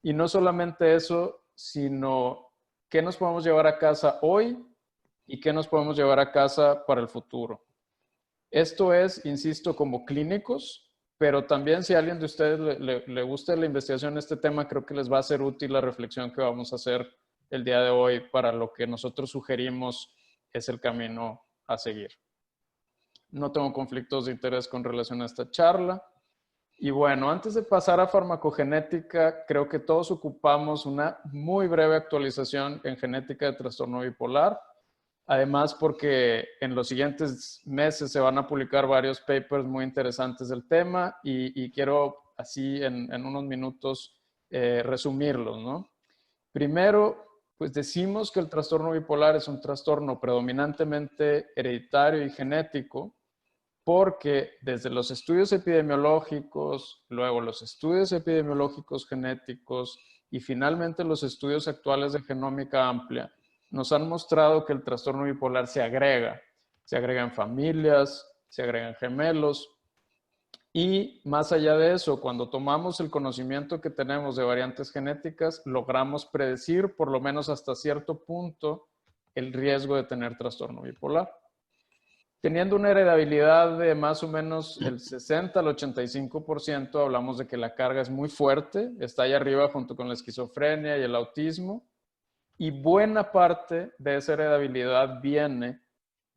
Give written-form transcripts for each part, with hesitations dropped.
Y no solamente eso, sino qué nos podemos llevar a casa hoy y qué nos podemos llevar a casa para el futuro. Esto es, insisto, como clínicos, pero también si a alguien de ustedes le gusta la investigación en este tema, creo que les va a ser útil la reflexión que vamos a hacer el día de hoy para lo que nosotros sugerimos es el camino a seguir. No tengo conflictos de interés con relación a esta charla. Y bueno, antes de pasar a farmacogenética, creo que todos ocupamos una muy breve actualización en genética de trastorno bipolar. Además, porque en los siguientes meses se van a publicar varios papers muy interesantes del tema y quiero así en unos minutos resumirlos, ¿no? Primero, pues decimos que el trastorno bipolar es un trastorno predominantemente hereditario y genético porque desde los estudios epidemiológicos, luego los estudios epidemiológicos genéticos y finalmente los estudios actuales de genómica amplia, nos han mostrado que el trastorno bipolar se agrega en familias, se agrega en gemelos, y más allá de eso, cuando tomamos el conocimiento que tenemos de variantes genéticas, logramos predecir por lo menos hasta cierto punto el riesgo de tener trastorno bipolar. Teniendo una heredabilidad de más o menos el 60 al 85%, hablamos de que la carga es muy fuerte, está ahí arriba junto con la esquizofrenia y el autismo, y buena parte de esa heredabilidad viene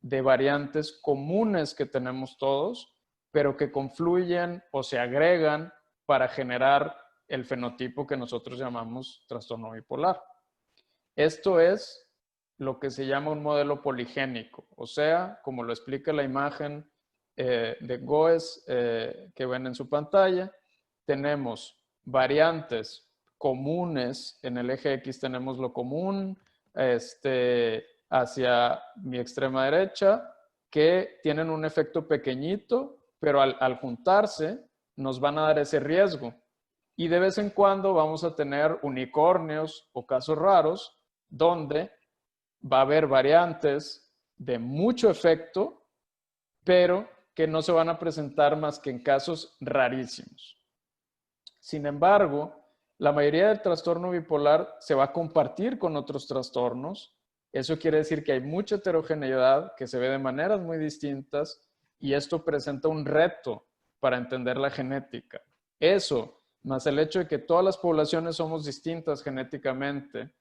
de variantes comunes que tenemos todos, pero que confluyen o se agregan para generar el fenotipo que nosotros llamamos trastorno bipolar. Esto es lo que se llama un modelo poligénico, o sea, como lo explica la imagen de Goes que ven en su pantalla, tenemos variantes comunes, en el eje X tenemos lo común, hacia mi extrema derecha, que tienen un efecto pequeñito, pero al juntarse nos van a dar ese riesgo. Y de vez en cuando vamos a tener unicornios o casos raros donde va a haber variantes de mucho efecto, pero que no se van a presentar más que en casos rarísimos. Sin embargo, la mayoría del trastorno bipolar se va a compartir con otros trastornos. Eso quiere decir que hay mucha heterogeneidad que se ve de maneras muy distintas y esto presenta un reto para entender la genética. Eso, más el hecho de que todas las poblaciones somos distintas genéticamente,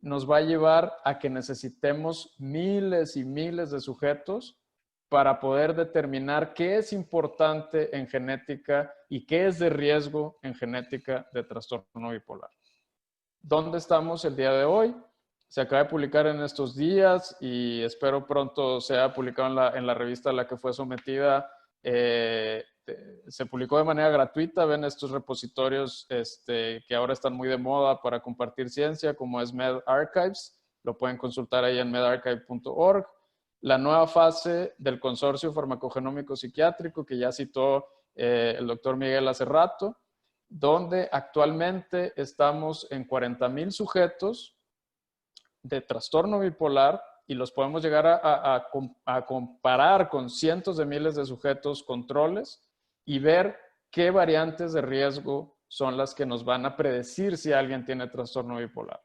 nos va a llevar a que necesitemos miles y miles de sujetos para poder determinar qué es importante en genética y qué es de riesgo en genética de trastorno bipolar. ¿Dónde estamos el día de hoy? Se acaba de publicar en estos días y espero pronto sea publicado en la revista a la que fue sometida. Se publicó de manera gratuita. Ven estos repositorios que ahora están muy de moda para compartir ciencia, como es medRxiv. Lo pueden consultar ahí en medarchive.org. La nueva fase del consorcio farmacogenómico psiquiátrico que ya citó el doctor Miguel hace rato, donde actualmente estamos en 40,000 sujetos de trastorno bipolar y los podemos llegar a comparar con cientos de miles de sujetos controles y ver qué variantes de riesgo son las que nos van a predecir si alguien tiene trastorno bipolar.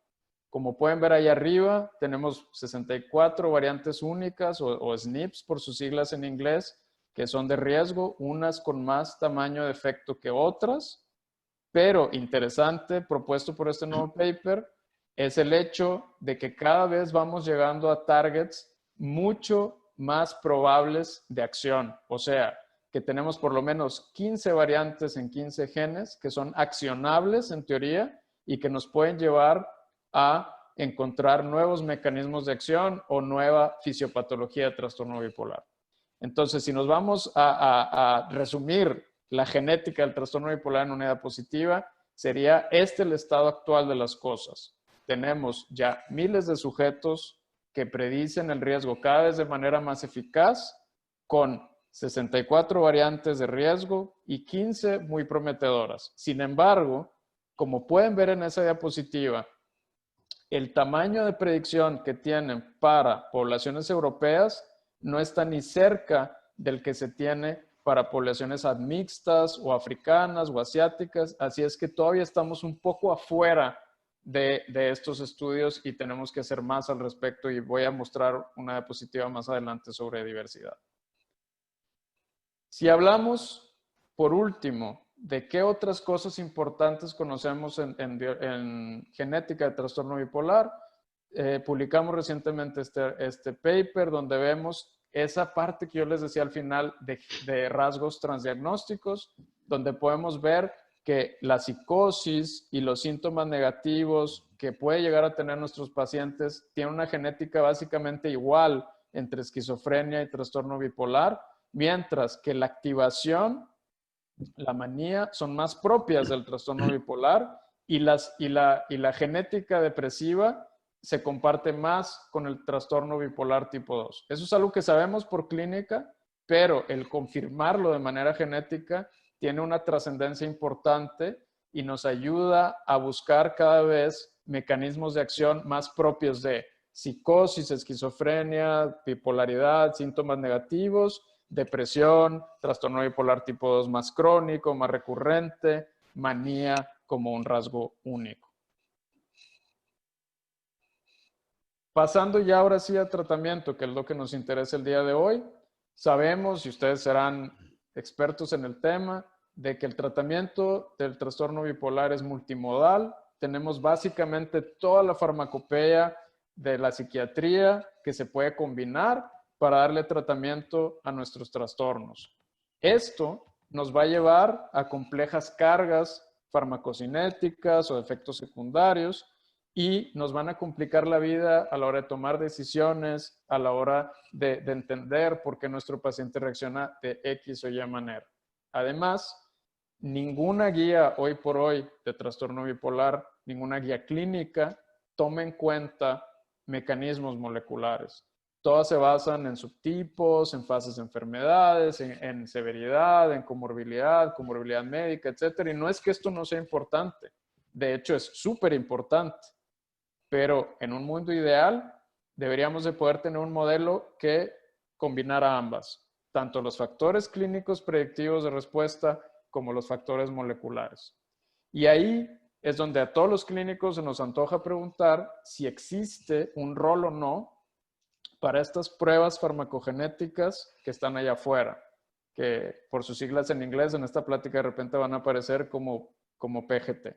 Como pueden ver ahí arriba, tenemos 64 variantes únicas o SNPs por sus siglas en inglés, que son de riesgo, unas con más tamaño de efecto que otras, pero interesante, propuesto por este nuevo paper, es el hecho de que cada vez vamos llegando a targets mucho más probables de acción. O sea, que tenemos por lo menos 15 variantes en 15 genes que son accionables en teoría y que nos pueden llevar a encontrar nuevos mecanismos de acción o nueva fisiopatología de trastorno bipolar. Entonces, si nos vamos a resumir la genética del trastorno bipolar en una diapositiva, sería el estado actual de las cosas. Tenemos ya miles de sujetos que predicen el riesgo cada vez de manera más eficaz, con 64 variantes de riesgo y 15 muy prometedoras. Sin embargo, como pueden ver en esa diapositiva, el tamaño de predicción que tienen para poblaciones europeas no está ni cerca del que se tiene para poblaciones admixtas o africanas o asiáticas, así es que todavía estamos un poco afuera de estos estudios y tenemos que hacer más al respecto, y voy a mostrar una diapositiva más adelante sobre diversidad. Si hablamos, por último, de qué otras cosas importantes conocemos en genética de trastorno bipolar, publicamos recientemente este paper donde vemos esa parte que yo les decía al final de rasgos transdiagnósticos, donde podemos ver que la psicosis y los síntomas negativos que puede llegar a tener nuestros pacientes tienen una genética básicamente igual entre esquizofrenia y trastorno bipolar, mientras que la activación, la manía, son más propias del trastorno bipolar, y la genética depresiva se comparte más con el trastorno bipolar tipo 2. Eso es algo que sabemos por clínica, pero el confirmarlo de manera genética tiene una trascendencia importante y nos ayuda a buscar cada vez mecanismos de acción más propios de psicosis, esquizofrenia, bipolaridad, síntomas negativos, depresión, trastorno bipolar tipo 2 más crónico, más recurrente, manía como un rasgo único. Pasando ya ahora sí al tratamiento, que es lo que nos interesa el día de hoy, sabemos, y ustedes serán expertos en el tema, de que el tratamiento del trastorno bipolar es multimodal. Tenemos básicamente toda la farmacopea de la psiquiatría que se puede combinar para darle tratamiento a nuestros trastornos. Esto nos va a llevar a complejas cargas farmacocinéticas o efectos secundarios, y nos van a complicar la vida a la hora de tomar decisiones, a la hora de entender por qué nuestro paciente reacciona de X o Y manera. Además, ninguna guía hoy por hoy de trastorno bipolar, ninguna guía clínica, toma en cuenta mecanismos moleculares. Todas se basan en subtipos, en fases de enfermedades, en severidad, en comorbilidad médica, etc. Y no es que esto no sea importante. De hecho, es súper importante. Pero en un mundo ideal deberíamos de poder tener un modelo que combinara ambas, tanto los factores clínicos predictivos de respuesta como los factores moleculares. Y ahí es donde a todos los clínicos se nos antoja preguntar si existe un rol o no para estas pruebas farmacogenéticas que están allá afuera, que por sus siglas en inglés en esta plática de repente van a aparecer como PGT.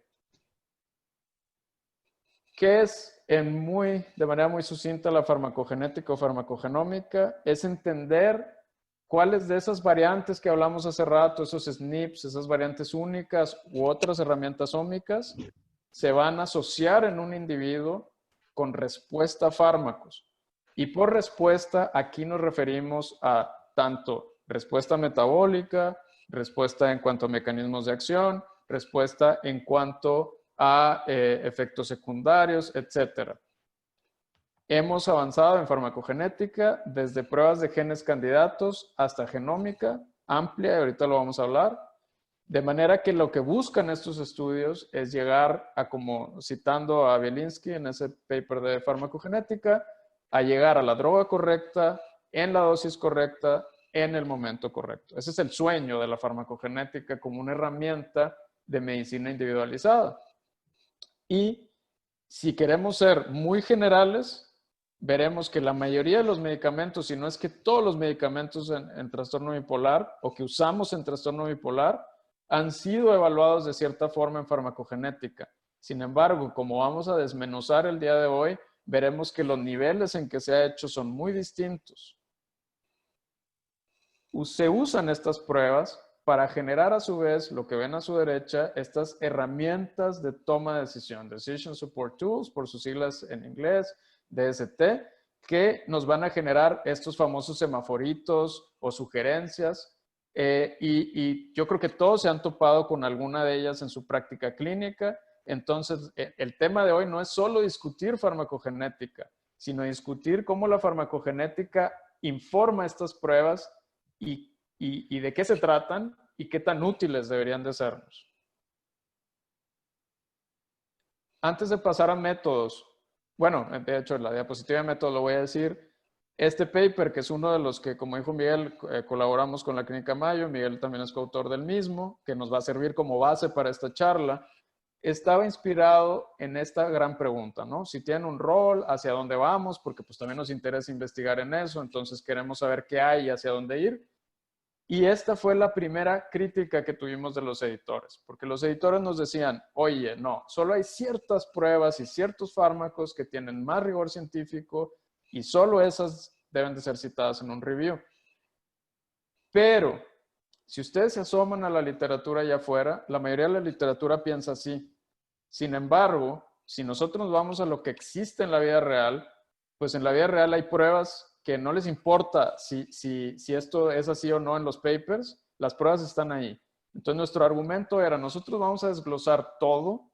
¿Qué es de manera muy sucinta la farmacogenética o farmacogenómica? Es entender cuáles de esas variantes que hablamos hace rato, esos SNPs, esas variantes únicas u otras herramientas ómicas, se van a asociar en un individuo con respuesta a fármacos. Y por respuesta, aquí nos referimos a tanto respuesta metabólica, respuesta en cuanto a mecanismos de acción, respuesta en cuanto a efectos secundarios, etc. Hemos avanzado en farmacogenética desde pruebas de genes candidatos hasta genómica amplia, y ahorita lo vamos a hablar, de manera que lo que buscan estos estudios es llegar a, como citando a Bielinski en ese paper de farmacogenética, a llegar a la droga correcta, en la dosis correcta, en el momento correcto. Ese es el sueño de la farmacogenética como una herramienta de medicina individualizada. Y si queremos ser muy generales, veremos que la mayoría de los medicamentos, si no es que todos los medicamentos en trastorno bipolar o que usamos en trastorno bipolar, han sido evaluados de cierta forma en farmacogenética. Sin embargo, como vamos a desmenuzar el día de hoy, veremos que los niveles en que se ha hecho son muy distintos. Se usan estas pruebas para generar a su vez, lo que ven a su derecha, estas herramientas de toma de decisión, Decision Support Tools, por sus siglas en inglés, DST, que nos van a generar estos famosos semaforitos o sugerencias, y yo creo que todos se han topado con alguna de ellas en su práctica clínica. Entonces, el tema de hoy no es solo discutir farmacogenética, sino discutir cómo la farmacogenética informa estas pruebas y de qué se tratan y qué tan útiles deberían de sernos. Antes de pasar a métodos, bueno, de hecho, en la diapositiva de métodos lo voy a decir, Este paper, que es uno de los que, como dijo Miguel, colaboramos con la Clínica Mayo, Miguel también es coautor del mismo, que nos va a servir como base para esta charla, estaba inspirado en esta gran pregunta, ¿no? Si tienen un rol, hacia dónde vamos, porque pues también nos interesa investigar en eso, entonces queremos saber qué hay y hacia dónde ir. Y esta fue la primera crítica que tuvimos de los editores, porque los editores nos decían, oye, no, solo hay ciertas pruebas y ciertos fármacos que tienen más rigor científico y solo esas deben de ser citadas en un review. Pero, si ustedes se asoman a la literatura allá afuera, la mayoría de la literatura piensa así. Sin embargo, si nosotros nos vamos a lo que existe en la vida real, pues en la vida real hay pruebas que no les importa si esto es así o no en los papers, las pruebas están ahí. Entonces nuestro argumento era, nosotros vamos a desglosar todo,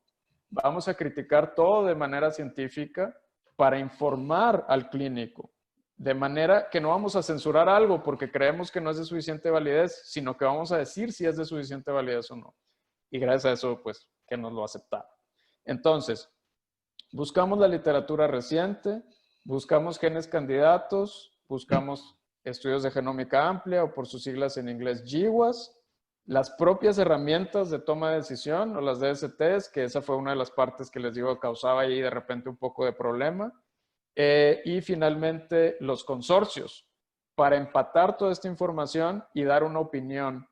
vamos a criticar todo de manera científica para informar al clínico, de manera que no vamos a censurar algo porque creemos que no es de suficiente validez, sino que vamos a decir si es de suficiente validez o no. Y gracias a eso, pues, que nos lo aceptaron. Entonces, buscamos la literatura reciente, buscamos genes candidatos, buscamos estudios de genómica amplia o por sus siglas en inglés GWAS, las propias herramientas de toma de decisión o las DSTs, que esa fue una de las partes que les digo causaba ahí de repente un poco de problema, y finalmente los consorcios para empatar toda esta información y dar una opinión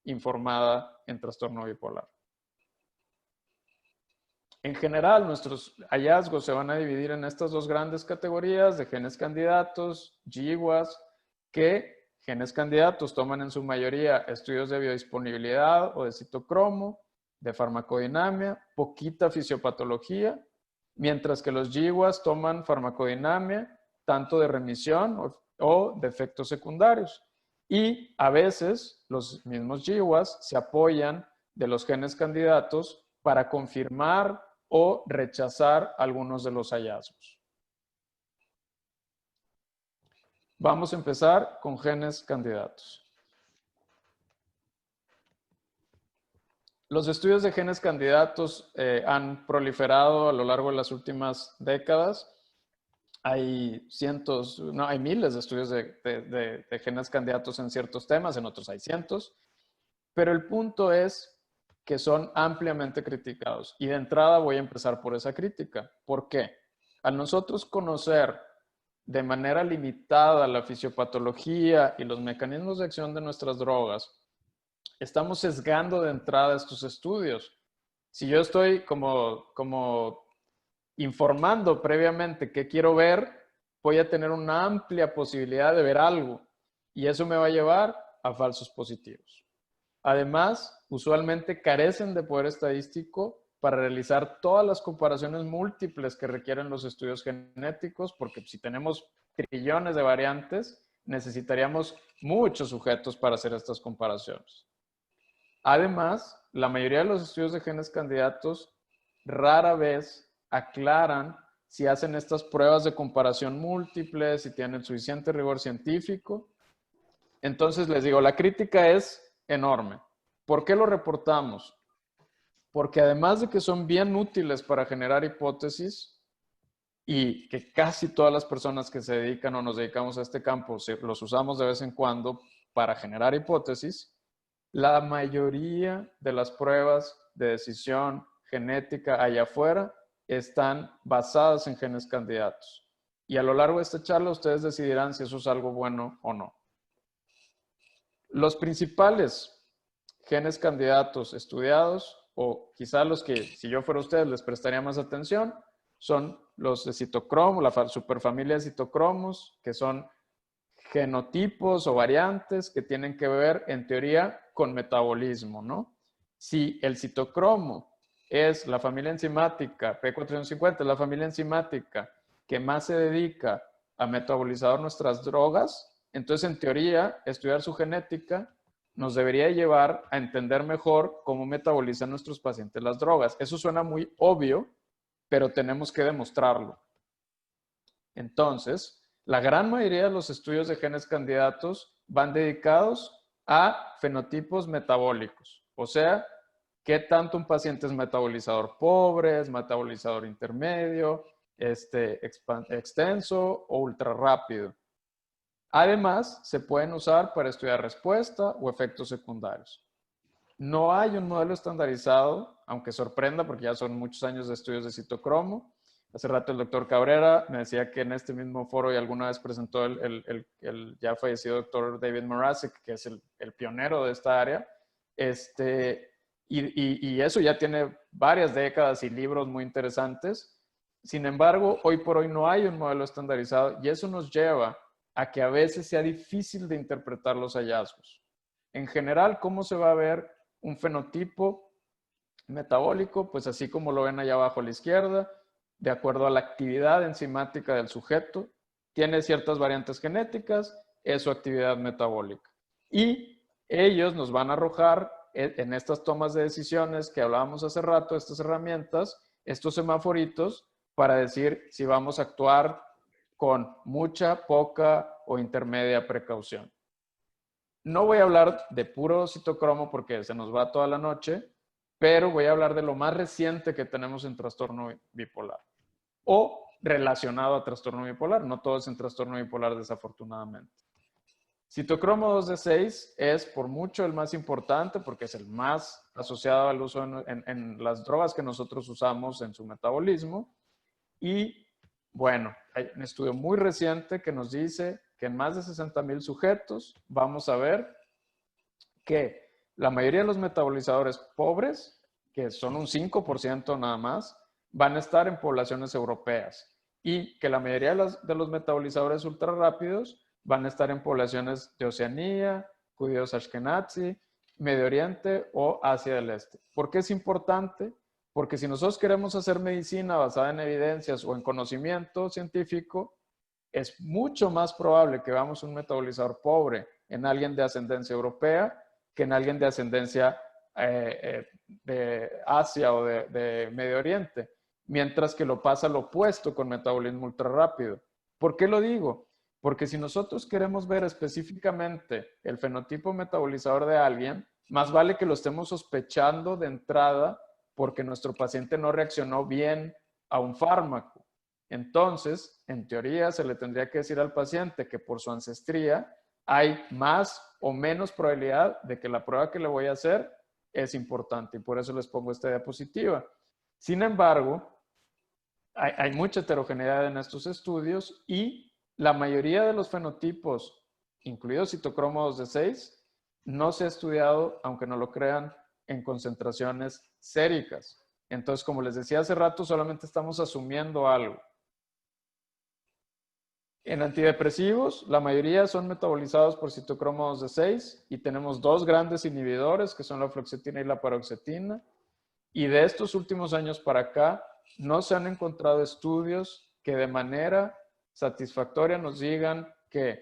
informada en trastorno bipolar. En general, nuestros hallazgos se van a dividir en estas dos grandes categorías de genes candidatos, GWAS, que genes candidatos toman en su mayoría estudios de biodisponibilidad o de citocromo, de farmacodinamia, poquita fisiopatología, mientras que los GWAS toman farmacodinamia, tanto de remisión o de efectos secundarios. Y a veces los mismos GWAS se apoyan de los genes candidatos para confirmar o rechazar algunos de los hallazgos. Vamos a empezar con genes candidatos. Los estudios de genes candidatos han proliferado a lo largo de las últimas décadas. Hay cientos, no, hay miles de estudios de genes candidatos en ciertos temas, en otros hay cientos. Pero el punto es que son ampliamente criticados. Y de entrada voy a empezar por esa crítica. ¿Por qué? Al nosotros conocer de manera limitada la fisiopatología y los mecanismos de acción de nuestras drogas, estamos sesgando de entrada estos estudios. Si yo estoy como informando previamente qué quiero ver, voy a tener una amplia posibilidad de ver algo. Y eso me va a llevar a falsos positivos. Además, usualmente carecen de poder estadístico para realizar todas las comparaciones múltiples que requieren los estudios genéticos, porque si tenemos trillones de variantes, necesitaríamos muchos sujetos para hacer estas comparaciones. Además, la mayoría de los estudios de genes candidatos rara vez aclaran si hacen estas pruebas de comparación múltiples, si tienen suficiente rigor científico. Entonces les digo, la crítica es enorme. ¿Por qué lo reportamos? Porque además de que son bien útiles para generar hipótesis y que casi todas las personas que se dedican o nos dedicamos a este campo los usamos de vez en cuando para generar hipótesis, la mayoría de las pruebas de decisión genética allá afuera están basadas en genes candidatos. Y a lo largo de esta charla ustedes decidirán si eso es algo bueno o no. Los principales genes candidatos estudiados, o quizá los que, si yo fuera ustedes, les prestaría más atención, son los de citocromo, la superfamilia de citocromos, que son genotipos o variantes que tienen que ver, en teoría, con metabolismo, ¿no? Si el citocromo es la familia enzimática, P450 es la familia enzimática que más se dedica a metabolizar nuestras drogas, entonces, en teoría, estudiar su genética nos debería llevar a entender mejor cómo metabolizan nuestros pacientes las drogas. Eso suena muy obvio, pero tenemos que demostrarlo. Entonces, la gran mayoría de los estudios de genes candidatos van dedicados a fenotipos metabólicos. O sea, qué tanto un paciente es metabolizador pobre, es metabolizador intermedio, extenso o ultra rápido. Además, se pueden usar para estudiar respuesta o efectos secundarios. No hay un modelo estandarizado, aunque sorprenda porque ya son muchos años de estudios de citocromo. Hace rato el doctor Cabrera me decía que en este mismo foro y alguna vez presentó el ya fallecido doctor David Morasek, que es el pionero de esta área. Y eso ya tiene varias décadas y libros muy interesantes. Sin embargo, hoy por hoy no hay un modelo estandarizado y eso nos lleva a que a veces sea difícil de interpretar los hallazgos. En general, ¿cómo se va a ver un fenotipo metabólico? Pues así como lo ven allá abajo a la izquierda, de acuerdo a la actividad enzimática del sujeto, tiene ciertas variantes genéticas, es su actividad metabólica. Y ellos nos van a arrojar en estas tomas de decisiones que hablábamos hace rato, estas herramientas, estos semaforitos, para decir si vamos a actuar con mucha, poca o intermedia precaución. No voy a hablar de puro citocromo porque se nos va toda la noche, pero voy a hablar de lo más reciente que tenemos en trastorno bipolar o relacionado a trastorno bipolar. No todo es en trastorno bipolar, desafortunadamente. Citocromo 2D6 es por mucho el más importante porque es el más asociado al uso en las drogas que nosotros usamos en su metabolismo. Y bueno, hay un estudio muy reciente que nos dice que en más de 60,000 sujetos vamos a ver que la mayoría de los metabolizadores pobres, que son un 5% nada más, van a estar en poblaciones europeas y que la mayoría de los metabolizadores ultra rápidos van a estar en poblaciones de Oceanía, judíos ashkenazi, Medio Oriente o Asia del Este. ¿Por qué es importante? Porque si nosotros queremos hacer medicina basada en evidencias o en conocimiento científico, es mucho más probable que veamos un metabolizador pobre en alguien de ascendencia europea que en alguien de ascendencia de Asia o de Medio Oriente, mientras que lo pasa lo opuesto con metabolismo ultra rápido. ¿Por qué lo digo? Porque si nosotros queremos ver específicamente el fenotipo metabolizador de alguien, más vale que lo estemos sospechando de entrada porque nuestro paciente no reaccionó bien a un fármaco. Entonces, en teoría, se le tendría que decir al paciente que por su ancestría hay más o menos probabilidad de que la prueba que le voy a hacer es importante y por eso les pongo esta diapositiva. Sin embargo, hay mucha heterogeneidad en estos estudios y la mayoría de los fenotipos, incluidos citocromo 2D6, no se ha estudiado, aunque no lo crean, en concentraciones séricas. Entonces, como les decía hace rato, solamente estamos asumiendo algo. En antidepresivos, la mayoría son metabolizados por citocromo 2D6 y tenemos dos grandes inhibidores que son la fluoxetina y la paroxetina. Y de estos últimos años para acá, no se han encontrado estudios que de manera satisfactoria nos digan que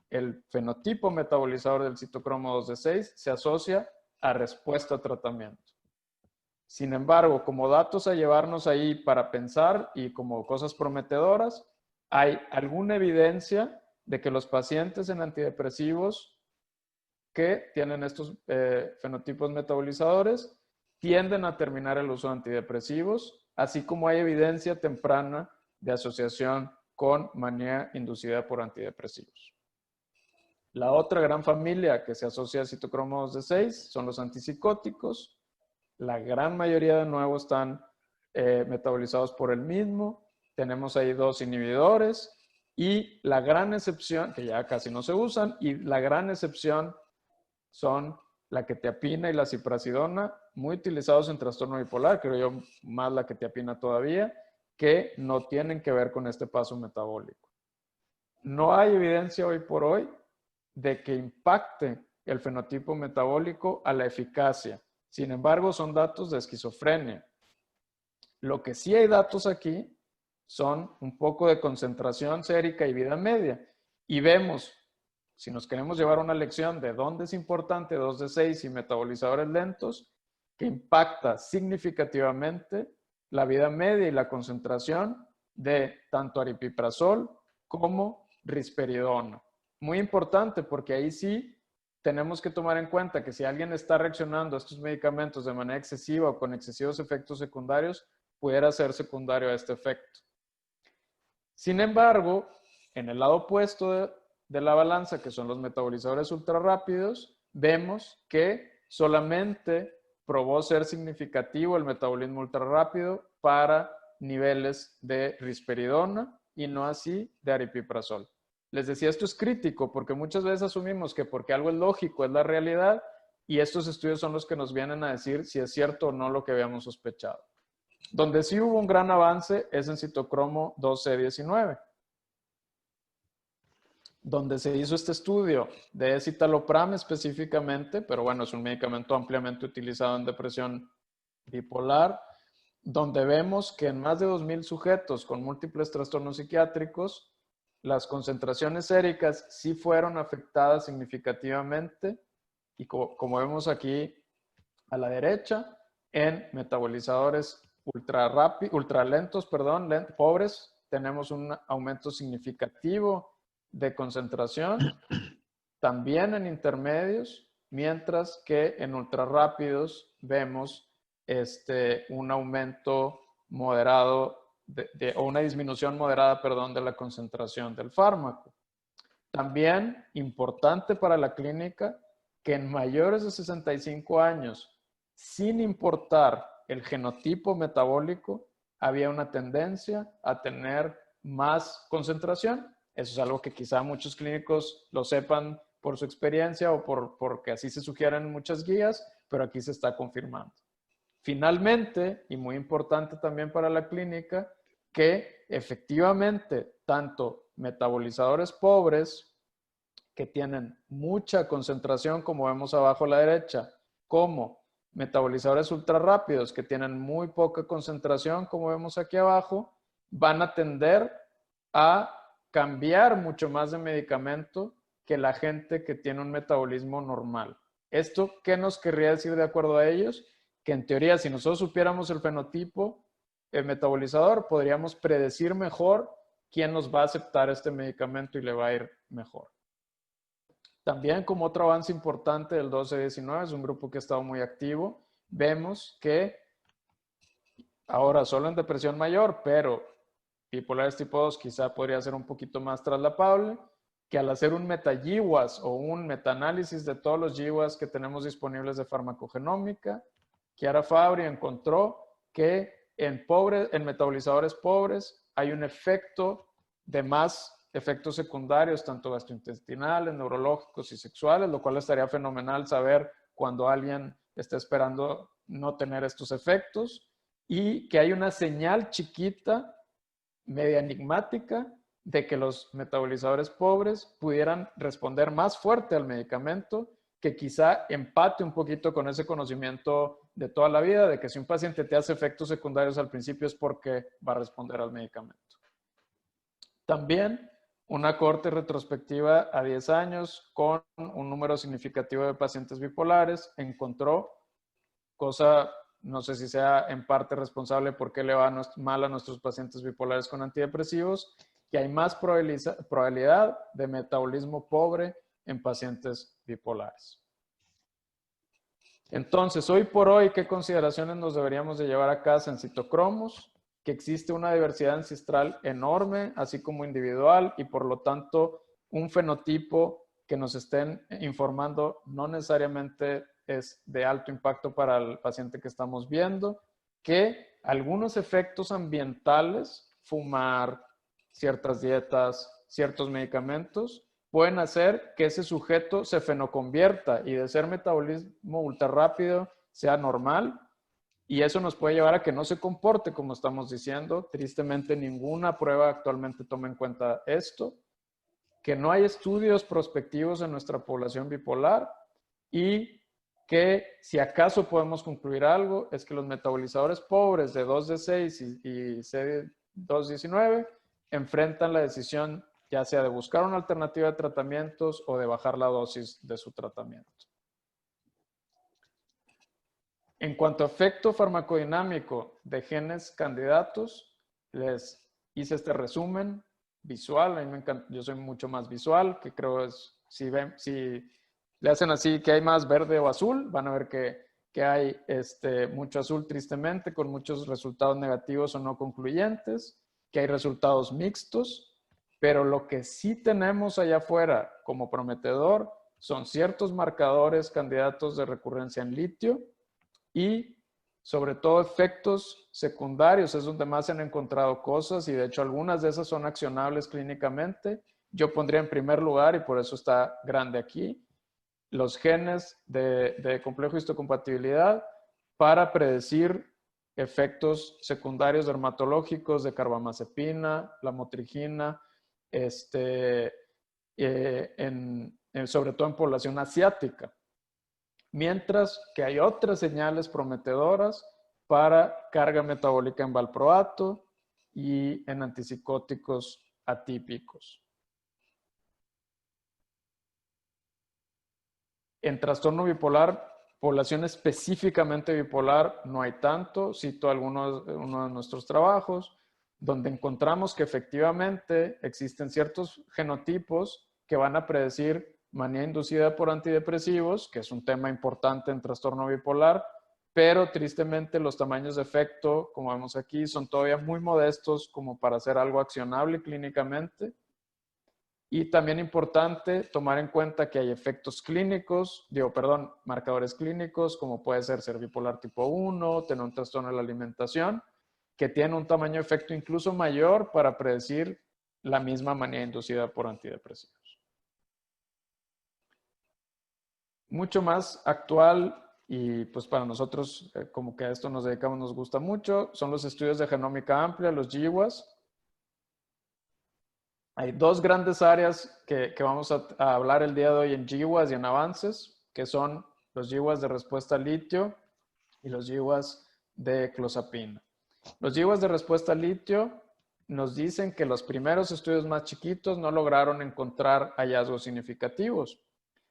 el fenotipo metabolizador del citocromo 2D6 se asocia a respuesta a tratamiento. Sin embargo, como datos a llevarnos ahí para pensar y como cosas prometedoras, hay alguna evidencia de que los pacientes en antidepresivos que tienen estos fenotipos metabolizadores tienden a terminar el uso de antidepresivos, así como hay evidencia temprana de asociación con manía inducida por antidepresivos. La otra gran familia que se asocia a citocromo 2D6 son los antipsicóticos. La gran mayoría de nuevo están metabolizados por el mismo. Tenemos ahí dos inhibidores y la gran excepción, que ya casi no se usan, y la gran excepción son la quetiapina y la ciprasidona, muy utilizados en trastorno bipolar, creo yo más la quetiapina todavía, que no tienen que ver con este paso metabólico. No hay evidencia hoy por hoy de que impacte el fenotipo metabólico a la eficacia. Sin embargo, son datos de esquizofrenia. Lo que sí hay datos aquí son un poco de concentración sérica y vida media. Y vemos, si nos queremos llevar una lección de dónde es importante 2D6 y metabolizadores lentos, que impacta significativamente la vida media y la concentración de tanto aripiprazol como risperidona. Muy importante porque ahí sí tenemos que tomar en cuenta que si alguien está reaccionando a estos medicamentos de manera excesiva o con excesivos efectos secundarios, pudiera ser secundario a este efecto. Sin embargo, en el lado opuesto de la balanza, que son los metabolizadores ultrarrápidos, vemos que solamente probó ser significativo el metabolismo ultrarrápido para niveles de risperidona y no así de aripiprazol. Les decía, esto es crítico porque muchas veces asumimos que porque algo es lógico es la realidad y estos estudios son los que nos vienen a decir si es cierto o no lo que habíamos sospechado. Donde sí hubo un gran avance es en citocromo 2C19, donde se hizo este estudio de escitalopram específicamente, pero bueno, es un medicamento ampliamente utilizado en depresión bipolar, donde vemos que en más de 2,000 sujetos con múltiples trastornos psiquiátricos, las concentraciones séricas sí fueron afectadas significativamente y como vemos aquí a la derecha, en metabolizadores ultralentos, pobres, tenemos un aumento significativo de concentración, también en intermedios, mientras que en ultrarrápidos vemos un aumento moderado o una disminución moderada, perdón, de la concentración del fármaco. También importante para la clínica que en mayores de 65 años, sin importar el genotipo metabólico, había una tendencia a tener más concentración. Eso es algo que quizá muchos clínicos lo sepan por su experiencia o porque así se sugieren muchas guías, pero aquí se está confirmando. Finalmente, y muy importante también para la clínica, que efectivamente tanto metabolizadores pobres que tienen mucha concentración, como vemos abajo a la derecha, como metabolizadores ultrarrápidos que tienen muy poca concentración, como vemos aquí abajo, van a tender a cambiar mucho más de medicamento que la gente que tiene un metabolismo normal. ¿Esto qué nos querría decir de acuerdo a ellos? Que en teoría, si nosotros supiéramos el fenotipo metabolizador, podríamos predecir mejor quién nos va a aceptar este medicamento y le va a ir mejor. También como otro avance importante del 12-19, es un grupo que ha estado muy activo, vemos que ahora solo en depresión mayor, pero bipolares tipo 2 quizá podría ser un poquito más traslapable, que al hacer un meta-GWAS o un metaanálisis de todos los GWAS que tenemos disponibles de farmacogenómica, Chiara Fabri encontró que en metabolizadores pobres hay un efecto de más efectos secundarios, tanto gastrointestinales, neurológicos y sexuales, lo cual estaría fenomenal saber cuando alguien está esperando no tener estos efectos, y que hay una señal chiquita, media enigmática, de que los metabolizadores pobres pudieran responder más fuerte al medicamento, que quizá empate un poquito con ese conocimiento de toda la vida, de que si un paciente te hace efectos secundarios al principio es porque va a responder al medicamento. También una cohorte retrospectiva a 10 años con un número significativo de pacientes bipolares encontró, cosa no sé si sea en parte responsable por qué le va mal a nuestros pacientes bipolares con antidepresivos, que hay más probabilidad de metabolismo pobre en pacientes bipolares. Entonces, hoy por hoy, ¿qué consideraciones nos deberíamos de llevar a casa en citocromos? Que existe una diversidad ancestral enorme, así como individual, y por lo tanto, un fenotipo que nos estén informando no necesariamente es de alto impacto para el paciente que estamos viendo, que algunos efectos ambientales, fumar, ciertas dietas, ciertos medicamentos, pueden hacer que ese sujeto se fenoconvierta y de ser metabolismo ultra rápido sea normal, y eso nos puede llevar a que no se comporte como estamos diciendo. Tristemente, ninguna prueba actualmente toma en cuenta esto, que no hay estudios prospectivos en nuestra población bipolar y que si acaso podemos concluir algo es que los metabolizadores pobres de 2D6 y C219 enfrentan la decisión ya sea de buscar una alternativa de tratamientos o de bajar la dosis de su tratamiento. En cuanto a efecto farmacodinámico de genes candidatos, les hice este resumen visual. A mí me encanta, yo soy mucho más visual, que creo es, si le hacen así que hay más verde o azul, van a ver que hay mucho azul tristemente, con muchos resultados negativos o no concluyentes, que hay resultados mixtos, Pero lo que sí tenemos allá afuera como prometedor son ciertos marcadores candidatos de recurrencia en litio y sobre todo efectos secundarios, es donde más se han encontrado cosas y de hecho algunas de esas son accionables clínicamente. Yo pondría en primer lugar, y por eso está grande aquí, los genes de complejo histocompatibilidad para predecir efectos secundarios dermatológicos de carbamazepina, la motrigina, sobre todo en población asiática. Mientras que hay otras señales prometedoras para carga metabólica en valproato y en antipsicóticos atípicos. En trastorno bipolar, población específicamente bipolar, no hay tanto. Cito uno de nuestros trabajos, donde encontramos que efectivamente existen ciertos genotipos que van a predecir manía inducida por antidepresivos, que es un tema importante en trastorno bipolar, pero tristemente los tamaños de efecto, como vemos aquí, son todavía muy modestos como para hacer algo accionable clínicamente. Y también importante tomar en cuenta que hay efectos clínicos, marcadores clínicos, como puede ser bipolar tipo 1, tener un trastorno de la alimentación, que tiene un tamaño de efecto incluso mayor para predecir la misma manía inducida por antidepresivos. Mucho más actual, y pues para nosotros, como que a esto nos dedicamos, nos gusta mucho, son los estudios de genómica amplia, los GWAS. Hay dos grandes áreas que vamos a hablar el día de hoy en GWAS y en avances, que son los GWAS de respuesta al litio y los GWAS de clozapina. Los GWAS de respuesta al litio nos dicen que los primeros estudios más chiquitos no lograron encontrar hallazgos significativos.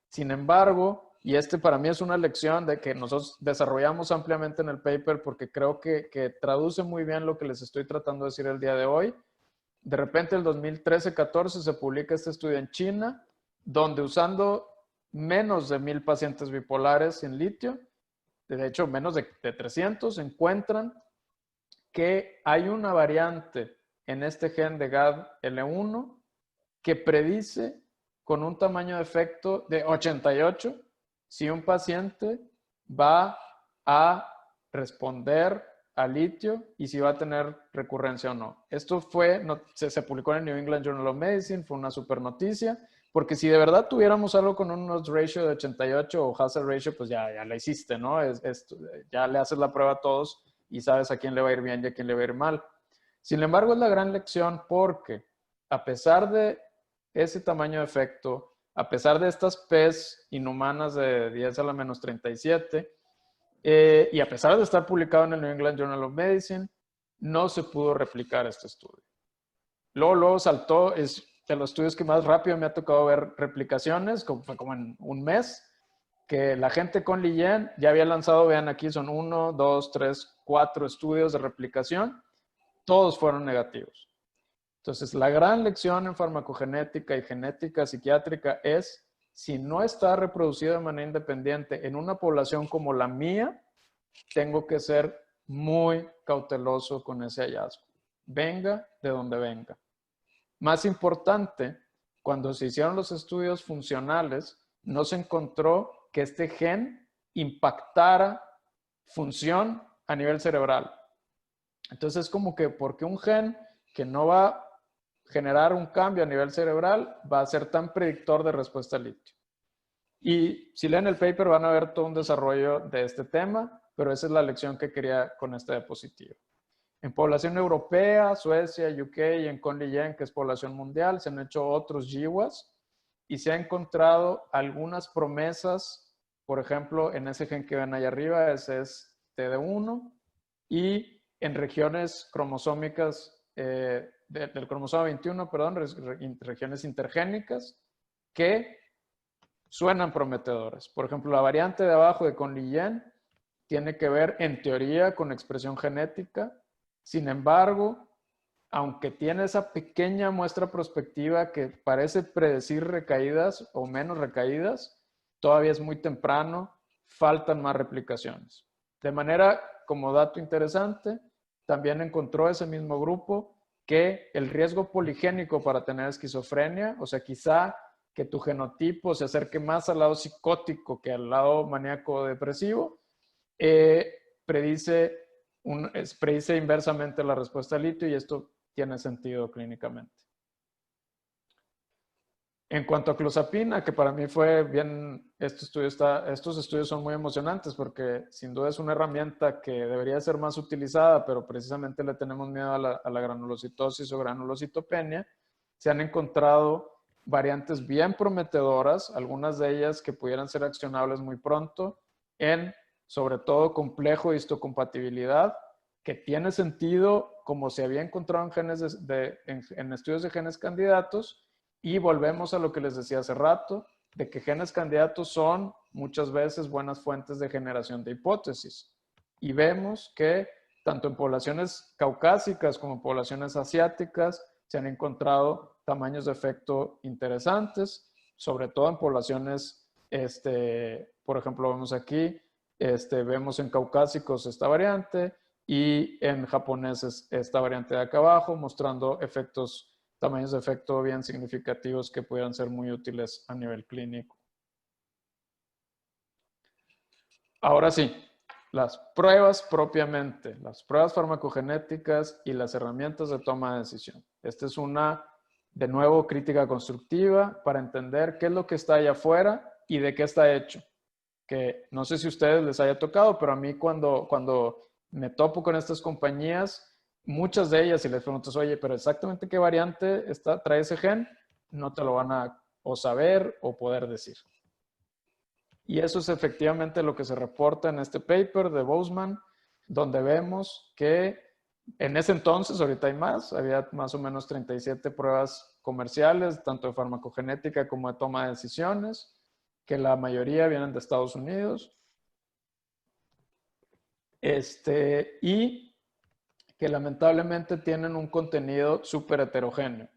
Sin embargo, y para mí es una lección de que nosotros desarrollamos ampliamente en el paper porque creo que traduce muy bien lo que les estoy tratando de decir el día de hoy. De repente, el 2013-14 se publica este estudio en China, donde usando menos de 1000 pacientes bipolares en litio, de hecho menos de 300, encuentran que hay una variante en este gen de GAD-L1 que predice con un tamaño de efecto de 88 si un paciente va a responder a litio y si va a tener recurrencia o no. Esto se publicó en el New England Journal of Medicine, fue una super noticia, porque si de verdad tuviéramos algo con un odds ratio de 88 o hazard ratio, pues ya la hiciste, ¿no? Ya le haces la prueba a todos y sabes a quién le va a ir bien y a quién le va a ir mal. Sin embargo, es la gran lección porque a pesar de ese tamaño de efecto, a pesar de estas P's inhumanas de 10 a la menos 37, y a pesar de estar publicado en el New England Journal of Medicine, no se pudo replicar este estudio. Luego saltó, es de los estudios que más rápido me ha tocado ver replicaciones, fue como en un mes, que la gente con Liyen ya había lanzado, vean aquí, son 1, 2, 3, 4 estudios de replicación, todos fueron negativos. Entonces, la gran lección en farmacogenética y genética psiquiátrica es, si no está reproducido de manera independiente en una población como la mía, tengo que ser muy cauteloso con ese hallazgo. Venga de donde venga. Más importante, cuando se hicieron los estudios funcionales, no se encontró que este gen impactara función a nivel cerebral. Entonces, es como que porque un gen que no va a generar un cambio a nivel cerebral va a ser tan predictor de respuesta al litio. Y si leen el paper van a ver todo un desarrollo de este tema, pero esa es la lección que quería con esta diapositiva. En población europea, Suecia, UK y en Conley, que es población mundial, se han hecho otros GWAS y se ha encontrado algunas promesas, por ejemplo, en ese gen que ven ahí arriba, ese es TD1, y en regiones cromosómicas del cromosoma 21, perdón, regiones intergénicas que suenan prometedoras. Por ejemplo, la variante de abajo de Conley tiene que ver en teoría con expresión genética. Sin embargo, aunque tiene esa pequeña muestra prospectiva que parece predecir recaídas o menos recaídas, todavía es muy temprano, faltan más replicaciones. De manera, como dato interesante, también encontró ese mismo grupo que el riesgo poligénico para tener esquizofrenia, o sea, quizá que tu genotipo se acerque más al lado psicótico que al lado maníaco depresivo, predice inversamente la respuesta al litio, y esto tiene sentido clínicamente. En cuanto a clozapina, que para mí fue bien, estos estudios son muy emocionantes porque sin duda es una herramienta que debería ser más utilizada, pero precisamente le tenemos miedo a la granulocitosis o granulocitopenia. Se han encontrado variantes bien prometedoras, algunas de ellas que pudieran ser accionables muy pronto, en sobre todo complejo de histocompatibilidad, que tiene sentido como se había encontrado en, en estudios de genes candidatos. Y volvemos a lo que les decía hace rato, de que genes candidatos son muchas veces buenas fuentes de generación de hipótesis. Y vemos que tanto en poblaciones caucásicas como en poblaciones asiáticas se han encontrado tamaños de efecto interesantes, sobre todo en poblaciones, por ejemplo, vemos aquí, vemos en caucásicos esta variante y en japoneses esta variante de acá abajo, mostrando tamaños de efecto bien significativos que pudieran ser muy útiles a nivel clínico. Ahora sí, las pruebas propiamente, las pruebas farmacogenéticas y las herramientas de toma de decisión. Esta es una, de nuevo, crítica constructiva para entender qué es lo que está allá afuera y de qué está hecho. Que no sé si a ustedes les haya tocado, pero a mí cuando me topo con estas compañías, muchas de ellas, si les preguntas, oye, pero exactamente qué variante trae ese gen, no te lo van a o saber o poder decir. Y eso es efectivamente lo que se reporta en este paper de Bozeman, donde vemos que en ese entonces, ahorita hay más, había más o menos 37 pruebas comerciales, tanto de farmacogenética como de toma de decisiones, que la mayoría vienen de Estados Unidos. Y que lamentablemente tienen un contenido súper heterogéneo.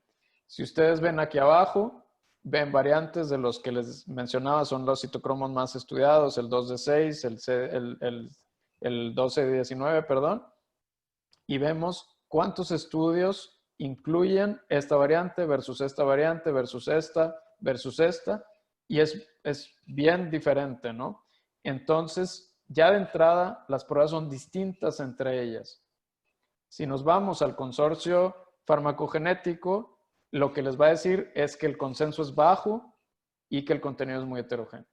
Si ustedes ven aquí abajo, ven variantes de los que les mencionaba, son los citocromos más estudiados, el 2D6, el 12D19, perdón, y vemos cuántos estudios incluyen esta variante versus esta variante versus esta, y es bien diferente, ¿no? Entonces, ya de entrada, las pruebas son distintas entre ellas. Si nos vamos al consorcio farmacogenético, lo que les va a decir es que el consenso es bajo y que el contenido es muy heterogéneo.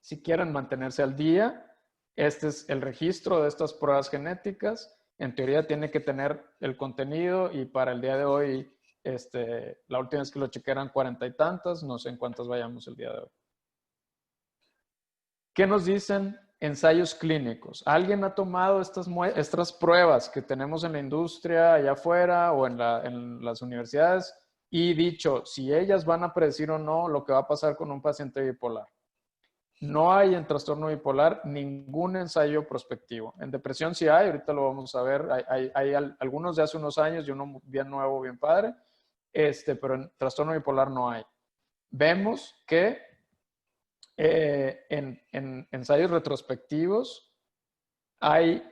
Si quieren mantenerse al día, este es el registro de estas pruebas genéticas. En teoría tiene que tener el contenido, y para el día de hoy, la última vez que lo chequé eran 40 y tantas, no sé en cuántas vayamos el día de hoy. ¿Qué nos dicen ensayos clínicos? ¿Alguien ha tomado estas pruebas que tenemos en la industria allá afuera o en las universidades y dicho si ellas van a predecir o no lo que va a pasar con un paciente bipolar? No hay en trastorno bipolar ningún ensayo prospectivo. En depresión sí hay, ahorita lo vamos a ver. Hay algunos de hace unos años y uno bien nuevo, bien padre, pero en trastorno bipolar no hay. Vemos que en ensayos retrospectivos hay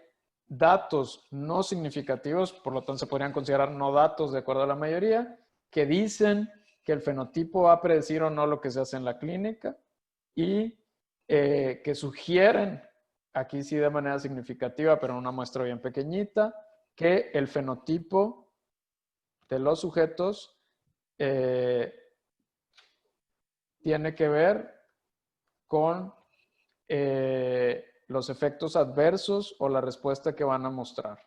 datos no significativos, por lo tanto se podrían considerar no datos de acuerdo a la mayoría, que dicen que el fenotipo va a predecir o no lo que se hace en la clínica, y que sugieren, aquí sí de manera significativa, pero en una muestra bien pequeñita, que el fenotipo de los sujetos tiene que ver con los efectos adversos o la respuesta que van a mostrar.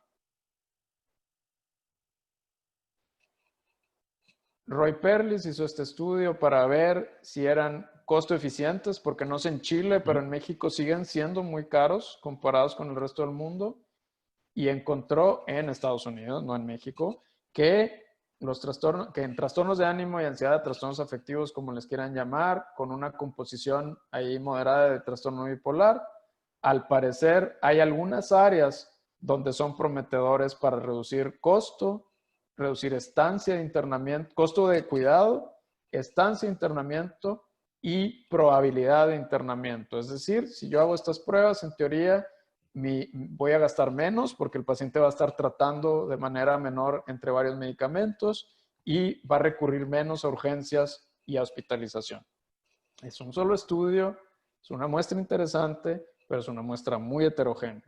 Roy Perlis hizo este estudio para ver si eran costo eficientes, porque no sé en Chile, pero en México siguen siendo muy caros comparados con el resto del mundo, y encontró en Estados Unidos, no en México, que en trastornos de ánimo y ansiedad, trastornos afectivos, como les quieran llamar, con una composición ahí moderada de trastorno bipolar, al parecer hay algunas áreas donde son prometedores para reducir costo, reducir estancia de internamiento, costo de cuidado, estancia de internamiento y probabilidad de internamiento. Es decir, si yo hago estas pruebas, en teoría voy a gastar menos porque el paciente va a estar tratando de manera menor entre varios medicamentos y va a recurrir menos a urgencias y a hospitalización. Es un solo estudio, es una muestra interesante, pero es una muestra muy heterogénea.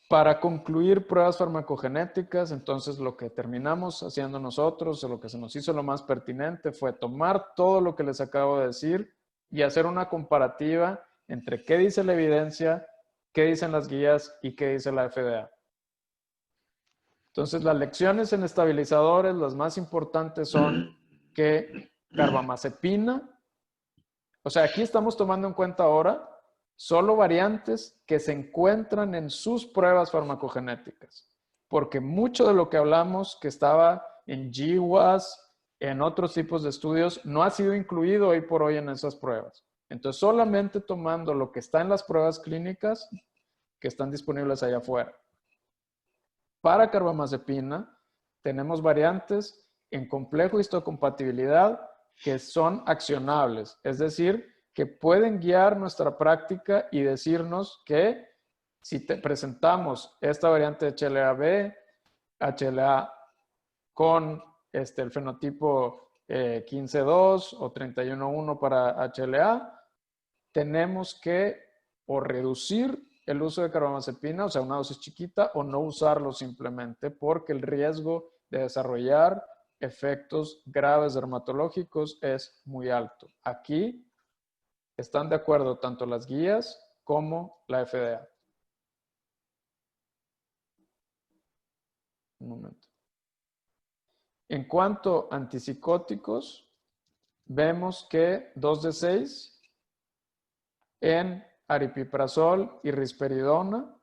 Para concluir pruebas farmacogenéticas, entonces lo que terminamos haciendo nosotros, o lo que se nos hizo lo más pertinente, fue tomar todo lo que les acabo de decir y hacer una comparativa entre qué dice la evidencia, qué dicen las guías y qué dice la FDA. Entonces, las lecciones en estabilizadores, las más importantes son que carbamazepina, o sea, aquí estamos tomando en cuenta ahora solo variantes que se encuentran en sus pruebas farmacogenéticas, porque mucho de lo que hablamos que estaba en GWAS, en otros tipos de estudios, no ha sido incluido hoy por hoy en esas pruebas. Entonces, solamente tomando lo que está en las pruebas clínicas que están disponibles allá afuera. Para carbamazepina, tenemos variantes en complejo histocompatibilidad que son accionables, es decir, que pueden guiar nuestra práctica y decirnos que si te presentamos esta variante de HLA-B, HLA con el fenotipo 15.2 o 31.1 para HLA, tenemos que o reducir el uso de carbamazepina, o sea, una dosis chiquita, o no usarlo simplemente porque el riesgo de desarrollar efectos graves dermatológicos es muy alto. Aquí están de acuerdo tanto las guías como la FDA. Un momento. En cuanto a antipsicóticos, vemos que 2 de 6 en aripiprazol y risperidona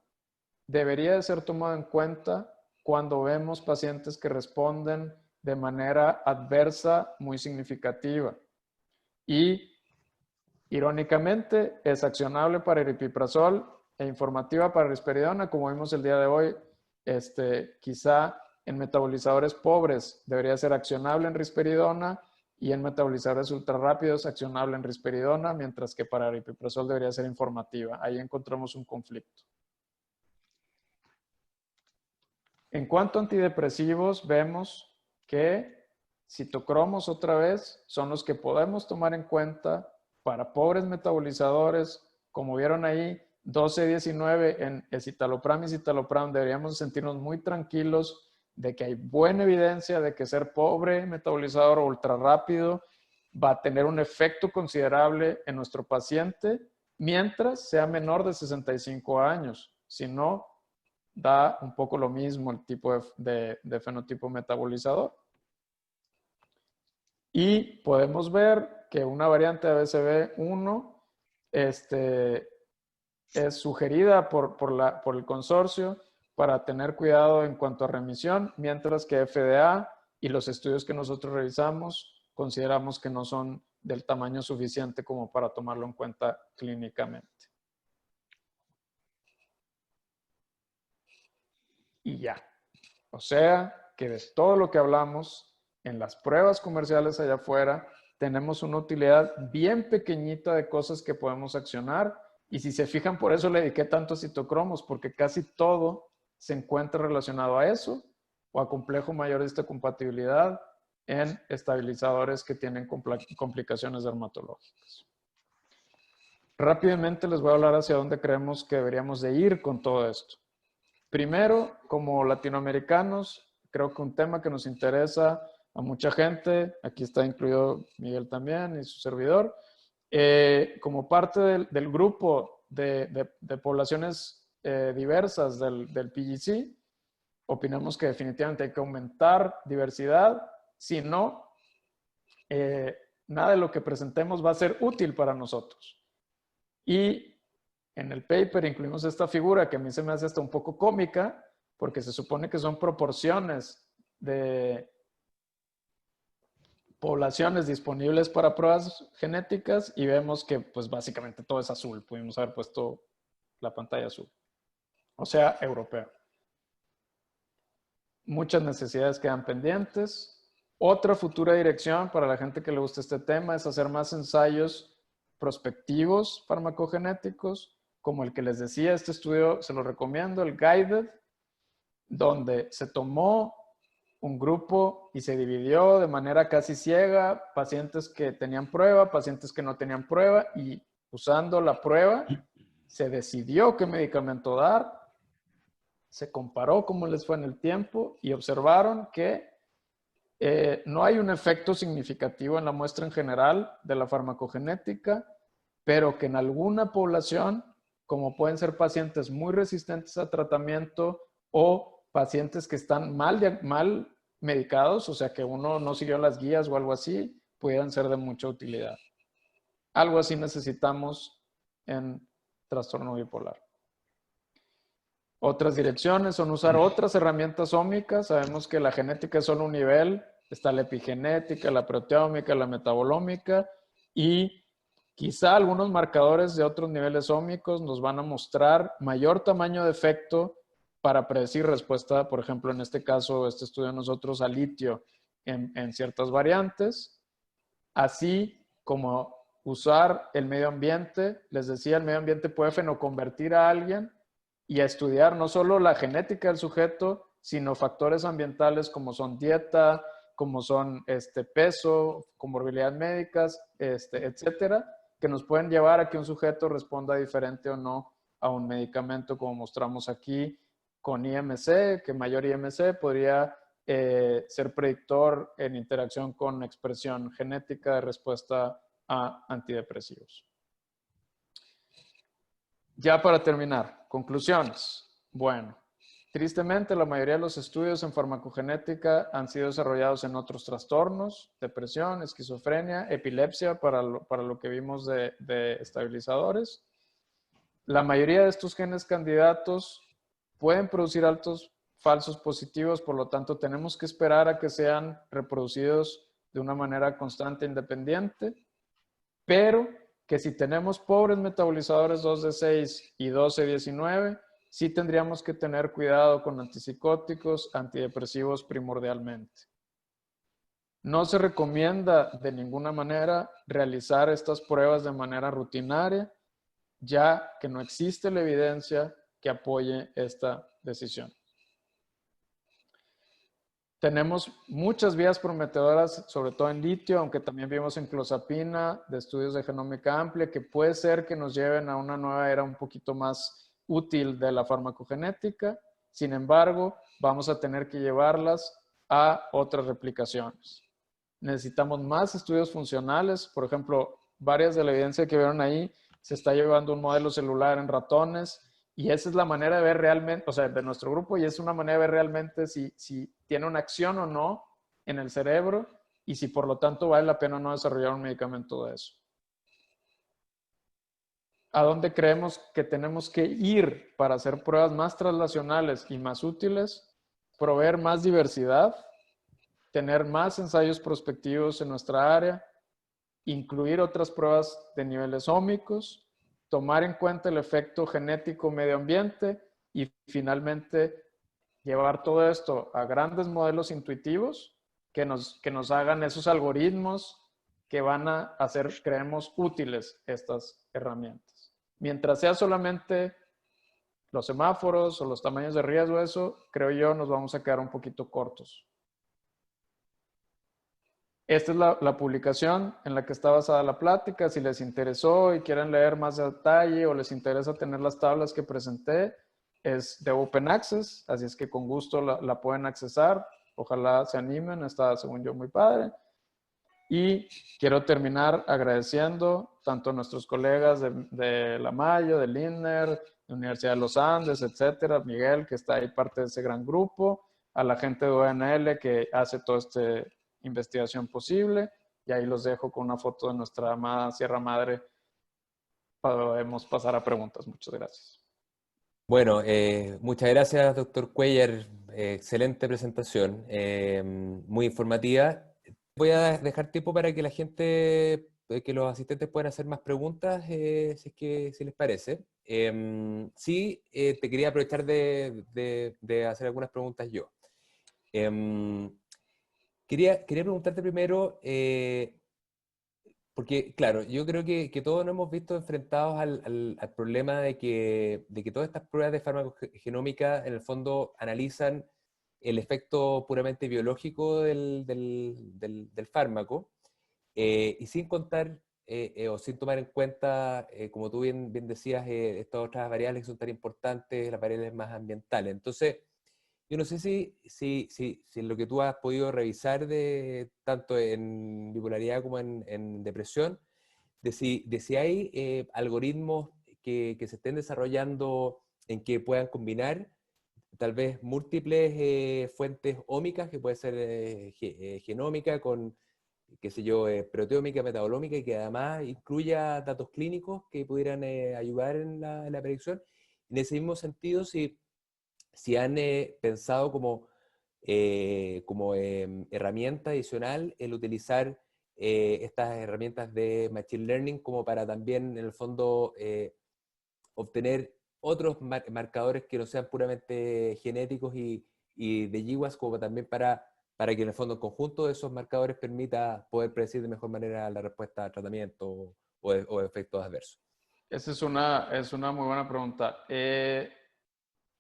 debería de ser tomado en cuenta cuando vemos pacientes que responden de manera adversa muy significativa. Y, irónicamente, es accionable para aripiprazol e informativa para risperidona, como vimos el día de hoy. Quizá en metabolizadores pobres debería ser accionable en risperidona y en metabolizadores ultra rápidos accionable en risperidona, mientras que para aripiprazol debería ser informativa. Ahí encontramos un conflicto. En cuanto a antidepresivos, vemos que citocromos otra vez son los que podemos tomar en cuenta para pobres metabolizadores. Como vieron ahí, 12-19 en escitalopram y citalopram, deberíamos sentirnos muy tranquilos de que hay buena evidencia de que ser pobre metabolizador o ultra rápido va a tener un efecto considerable en nuestro paciente mientras sea menor de 65 años. Si no, da un poco lo mismo el tipo de fenotipo metabolizador. Y podemos ver que una variante de ABCB1 es sugerida por el consorcio para tener cuidado en cuanto a remisión, mientras que FDA y los estudios que nosotros revisamos consideramos que no son del tamaño suficiente como para tomarlo en cuenta clínicamente. Y ya. O sea, que de todo lo que hablamos en las pruebas comerciales allá afuera, tenemos una utilidad bien pequeñita de cosas que podemos accionar. Y si se fijan, por eso le dediqué tantos citocromos, porque casi todo se encuentra relacionado a eso o a complejo mayor de histocompatibilidad en estabilizadores que tienen complicaciones dermatológicas. Rápidamente les voy a hablar hacia dónde creemos que deberíamos de ir con todo esto. Primero, como latinoamericanos, creo que un tema que nos interesa a mucha gente, aquí está incluido Miguel también y su servidor, como parte del grupo de poblaciones diversas del PGC, opinamos que definitivamente hay que aumentar diversidad, si no, nada de lo que presentemos va a ser útil para nosotros. Y en el paper incluimos esta figura que a mí se me hace hasta un poco cómica, porque se supone que son proporciones de poblaciones disponibles para pruebas genéticas y vemos que pues básicamente todo es azul. Pudimos haber puesto la pantalla azul. O sea, europeo. Muchas necesidades quedan pendientes. Otra futura dirección para la gente que le gusta este tema es hacer más ensayos prospectivos farmacogenéticos, como el que les decía, este estudio se lo recomiendo, el Guided, donde se tomó un grupo y se dividió de manera casi ciega, pacientes que tenían prueba, pacientes que no tenían prueba, y usando la prueba se decidió qué medicamento dar, se comparó cómo les fue en el tiempo y observaron que no hay un efecto significativo en la muestra en general de la farmacogenética, pero que en alguna población, como pueden ser pacientes muy resistentes a tratamiento o pacientes que están mal medicados, o sea que uno no siguió las guías o algo así, pudieran ser de mucha utilidad. Algo así necesitamos en trastorno bipolar. Otras direcciones son usar otras herramientas ómicas. Sabemos que la genética es solo un nivel. Está la epigenética, la proteómica, la metabolómica, y quizá algunos marcadores de otros niveles ómicos nos van a mostrar mayor tamaño de efecto para predecir respuesta, por ejemplo, en este caso, este estudio de nosotros a litio en ciertas variantes, así como usar el medio ambiente. Les decía, el medio ambiente puede fenoconvertir a alguien y a estudiar no solo la genética del sujeto, sino factores ambientales como son dieta, como son peso, comorbilidades médicas, etcétera, que nos pueden llevar a que un sujeto responda diferente o no a un medicamento, como mostramos aquí con IMC, que mayor IMC podría ser predictor en interacción con expresión genética de respuesta a antidepresivos. Ya para terminar, conclusiones. Bueno, tristemente la mayoría de los estudios en farmacogenética han sido desarrollados en otros trastornos, depresión, esquizofrenia, epilepsia, para lo que vimos de estabilizadores. La mayoría de estos genes candidatos pueden producir altos falsos positivos, por lo tanto tenemos que esperar a que sean reproducidos de una manera constante e independiente, pero que si tenemos pobres metabolizadores 2D6 y 12-19, sí tendríamos que tener cuidado con antipsicóticos, antidepresivos primordialmente. No se recomienda de ninguna manera realizar estas pruebas de manera rutinaria, ya que no existe la evidencia que apoye esta decisión. Tenemos muchas vías prometedoras, sobre todo en litio, aunque también vimos en clozapina, de estudios de genómica amplia, que puede ser que nos lleven a una nueva era un poquito más útil de la farmacogenética. Sin embargo, vamos a tener que llevarlas a otras replicaciones. Necesitamos más estudios funcionales. Por ejemplo, varias de la evidencia que vieron ahí, se está llevando un modelo celular en ratones, y esa es la manera de ver realmente, o sea, de nuestro grupo, y es una manera de ver realmente si tiene una acción o no en el cerebro, y si por lo tanto vale la pena o no desarrollar un medicamento de eso. ¿A dónde creemos que tenemos que ir para hacer pruebas más translacionales y más útiles? Proveer más diversidad, tener más ensayos prospectivos en nuestra área, incluir otras pruebas de niveles ómicos, tomar en cuenta el efecto genético medio ambiente y finalmente llevar todo esto a grandes modelos intuitivos que nos hagan esos algoritmos que van a hacer, creemos, útiles estas herramientas. Mientras sea solamente los semáforos o los tamaños de riesgo, eso, creo yo, nos vamos a quedar un poquito cortos. Esta es la publicación en la que está basada la plática. Si les interesó y quieren leer más detalle o les interesa tener las tablas que presenté, es de Open Access, así es que con gusto la pueden accesar. Ojalá se animen, está, según yo, muy padre. Y quiero terminar agradeciendo tanto a nuestros colegas de La Mayo, de Lindner, de la Universidad de los Andes, etcétera, Miguel, que está ahí parte de ese gran grupo, a la gente de ONL que hace toda esta investigación posible, y ahí los dejo con una foto de nuestra amada Sierra Madre. Podemos pasar a preguntas. Muchas gracias. Bueno, muchas gracias, doctor Cuellar. Excelente presentación, muy informativa. Voy a dejar tiempo para que la gente, que los asistentes puedan hacer más preguntas, si les parece. Sí, te quería aprovechar de hacer algunas preguntas yo. Quería preguntarte primero, Porque, claro, yo creo que todos nos hemos visto enfrentados al problema de que todas estas pruebas de farmacogenómica en el fondo analizan el efecto puramente biológico del fármaco, y sin contar o sin tomar en cuenta, como tú bien decías, estas otras variables que son tan importantes, las variables más ambientales. Entonces, yo no sé si lo que tú has podido revisar tanto en bipolaridad como en depresión, de si hay algoritmos que se estén desarrollando en que puedan combinar tal vez múltiples fuentes ómicas, que puede ser genómica con, qué sé yo, proteómica, metabolómica, y que además incluya datos clínicos que pudieran ayudar en la predicción. En ese mismo sentido, si han pensado como herramienta adicional el utilizar estas herramientas de Machine Learning como para también, en el fondo, obtener otros marcadores que no sean puramente genéticos y de GWAS, como también para que en el fondo el conjunto de esos marcadores permita poder predecir de mejor manera la respuesta al tratamiento o efectos adversos. Esa es una muy buena pregunta.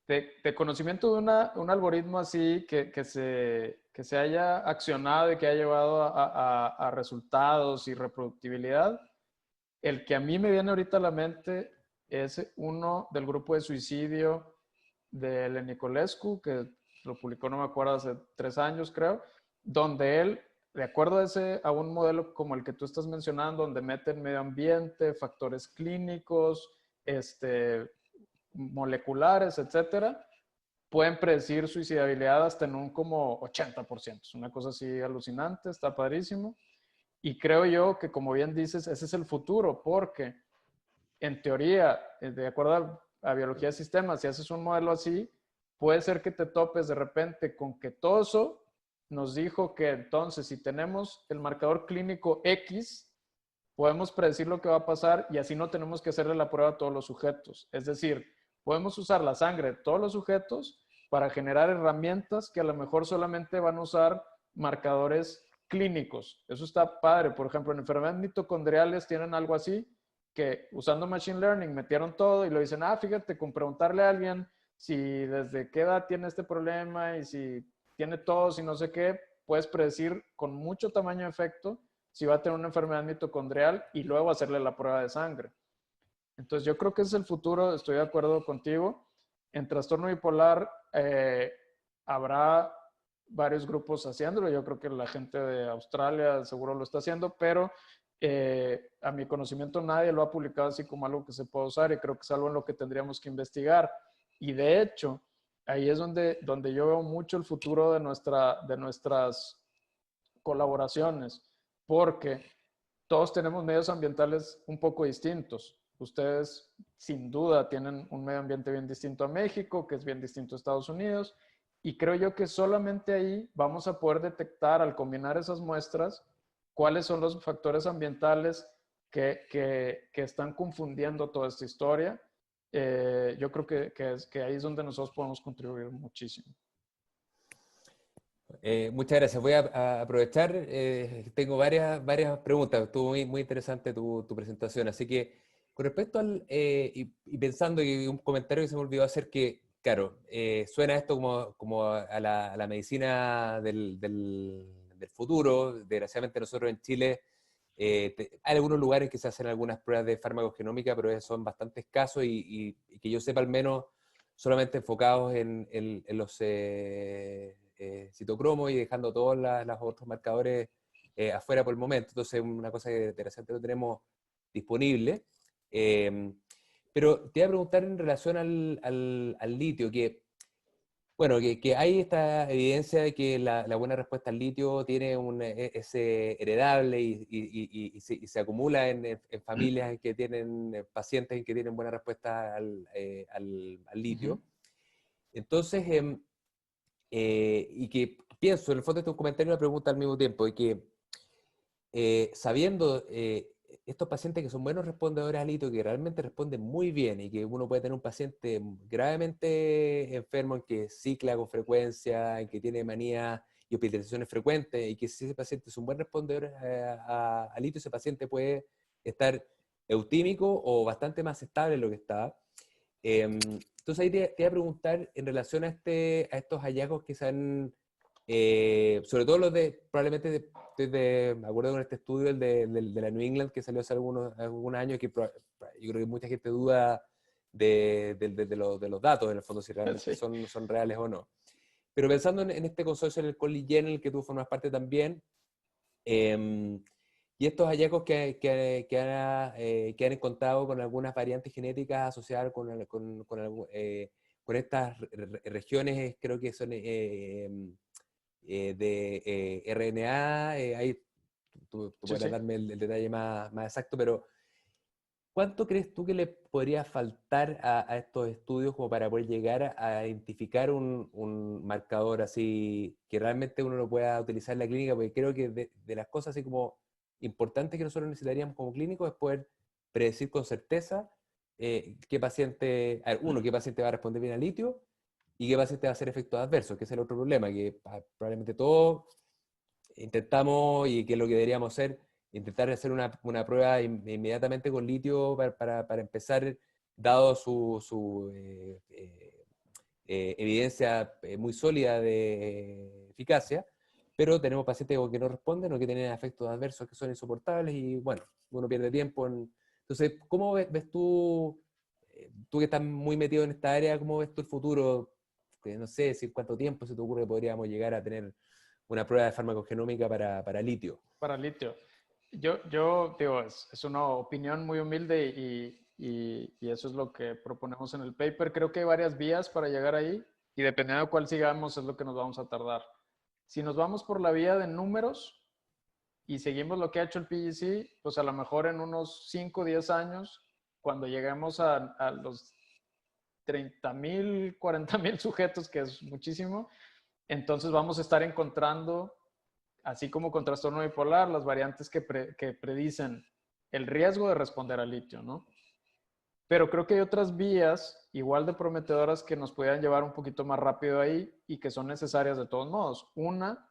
De conocimiento de un algoritmo así que se haya accionado y que haya llevado a resultados y reproductibilidad, el que a mí me viene ahorita a la mente es uno del grupo de suicidio de Len Nicolescu, que lo publicó, no me acuerdo, hace 3 años creo, donde él, de acuerdo a un modelo como el que tú estás mencionando, donde meten medio ambiente, factores clínicos, moleculares, etcétera, pueden predecir suicidabilidad hasta en un como 80%. Es una cosa así alucinante, está padrísimo. Y creo yo que, como bien dices, ese es el futuro, porque en teoría, de acuerdo a biología de sistemas, si haces un modelo así, puede ser que te topes de repente con que todo eso nos dijo que entonces si tenemos el marcador clínico X, podemos predecir lo que va a pasar y así no tenemos que hacerle la prueba a todos los sujetos. Es decir, podemos usar la sangre de todos los sujetos para generar herramientas que a lo mejor solamente van a usar marcadores clínicos. Eso está padre. Por ejemplo, en enfermedades mitocondriales tienen algo así, que usando Machine Learning metieron todo y lo dicen, fíjate, con preguntarle a alguien si desde qué edad tiene este problema y si tiene tos y no sé qué, puedes predecir con mucho tamaño de efecto si va a tener una enfermedad mitocondrial y luego hacerle la prueba de sangre. Entonces yo creo que ese es el futuro, estoy de acuerdo contigo. En trastorno bipolar habrá varios grupos haciéndolo, yo creo que la gente de Australia seguro lo está haciendo, pero a mi conocimiento nadie lo ha publicado así como algo que se puede usar y creo que es algo en lo que tendríamos que investigar. Y de hecho, ahí es donde yo veo mucho el futuro de nuestras colaboraciones, porque todos tenemos medios ambientales un poco distintos. Ustedes sin duda tienen un medio ambiente bien distinto a México, que es bien distinto a Estados Unidos, y creo yo que solamente ahí vamos a poder detectar al combinar esas muestras cuáles son los factores ambientales que están confundiendo toda esta historia. Yo creo que ahí es donde nosotros podemos contribuir muchísimo. Muchas gracias. Voy a aprovechar. Tengo varias preguntas. Estuvo muy interesante tu presentación. Así que, con respecto y pensando, y un comentario que se me olvidó hacer, que, claro, suena esto como a la medicina del futuro. Desgraciadamente, nosotros en Chile hay algunos lugares que se hacen algunas pruebas de farmacogenómica, pero son bastante escasos y que yo sepa, al menos, solamente enfocados en los citocromos y dejando todos los otros marcadores afuera por el momento. Entonces, una cosa que interesante lo tenemos disponible. Pero te iba a preguntar en relación al litio, bueno, que hay esta evidencia de que la buena respuesta al litio es heredable y se acumula en familias que tienen pacientes que tienen buena respuesta al litio. Entonces, y que pienso, en el fondo, este es un comentario y una pregunta al mismo tiempo, y que sabiendo estos pacientes que son buenos respondedores al litio, que realmente responden muy bien, y que uno puede tener un paciente gravemente enfermo en que cicla con frecuencia, en que tiene manía, y hospitalizaciones frecuentes, y que si ese paciente es un buen respondedor a litio, ese paciente puede estar eutímico o bastante más estable de lo que estaba. Entonces ahí te iba a preguntar en relación a estos hallazgos que se han, sobre todo los probablemente me acuerdo con este estudio, de la New England, que salió hace algunos años, que yo creo que mucha gente duda de los datos, en el fondo, si realmente Sí. son reales o no. Pero pensando en este consorcio, en el Colli-Gen, en el que tú formas parte también, y estos hallazgos que han encontrado con algunas variantes genéticas asociadas con estas regiones, creo que son de RNA, ahí tú Sí, podrás sí. darme el detalle más exacto, pero ¿cuánto crees tú que le podría faltar a estos estudios como para poder llegar a identificar un marcador así que realmente uno lo pueda utilizar en la clínica? Porque creo que de las cosas así como importantes que nosotros necesitaríamos como clínicos es poder predecir con certeza qué paciente, a ver, uno, qué paciente va a responder bien al litio y qué paciente va a hacer efectos adversos, que es el otro problema, que probablemente todos intentamos, y que es lo que deberíamos hacer, intentar hacer una prueba inmediatamente con litio para empezar, dado su evidencia muy sólida de eficacia, pero tenemos pacientes que no responden o que tienen efectos adversos que son insoportables y bueno, uno pierde tiempo. Entonces, ¿cómo ves tú, tú que estás muy metido en esta área, cómo ves tú el futuro? Que no sé si cuánto tiempo se te ocurre que podríamos llegar a tener una prueba de farmacogenómica para litio. Para litio. Yo digo, es una opinión muy humilde y eso es lo que proponemos en el paper. Creo que hay varias vías para llegar ahí y dependiendo de cuál sigamos es lo que nos vamos a tardar. Si nos vamos por la vía de números y seguimos lo que ha hecho el PGC, pues a lo mejor en unos 5 o 10 años, cuando lleguemos a los 30,000, 40,000 sujetos, que es muchísimo, entonces vamos a estar encontrando, así como con trastorno bipolar, las variantes que predicen el riesgo de responder al litio, ¿no? Pero creo que hay otras vías igual de prometedoras que nos pudieran llevar un poquito más rápido ahí y que son necesarias de todos modos. Una,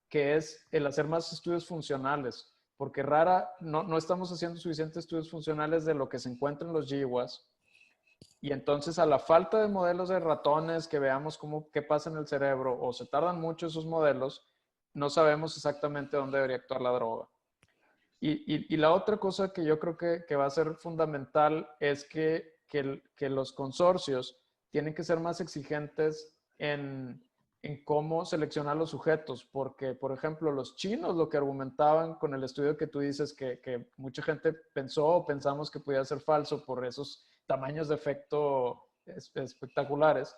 que es el hacer más estudios funcionales, porque no estamos haciendo suficientes estudios funcionales de lo que se encuentra en los GWAS. Y entonces a la falta de modelos de ratones que veamos qué pasa en el cerebro o se tardan mucho esos modelos, no sabemos exactamente dónde debería actuar la droga. Y la otra cosa que yo creo que va a ser fundamental es que los consorcios tienen que ser más exigentes en cómo seleccionar los sujetos, porque, por ejemplo, los chinos lo que argumentaban con el estudio que tú dices que mucha gente pensó o pensamos que podía ser falso por esos tamaños de efecto espectaculares,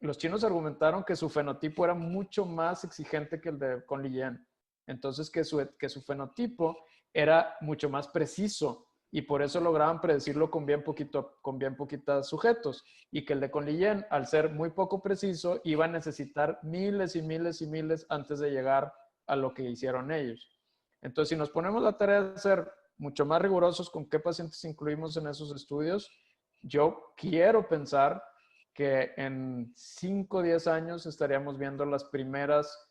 los chinos argumentaron que su fenotipo era mucho más exigente que el de Conley-Yen. Entonces, que su fenotipo era mucho más preciso y por eso lograban predecirlo con bien poquitos sujetos y que el de Conley-Yen, al ser muy poco preciso, iba a necesitar miles y miles y miles antes de llegar a lo que hicieron ellos. Entonces, si nos ponemos la tarea de ser mucho más rigurosos con qué pacientes incluimos en esos estudios, yo quiero pensar que en 5 o 10 años estaríamos viendo las primeras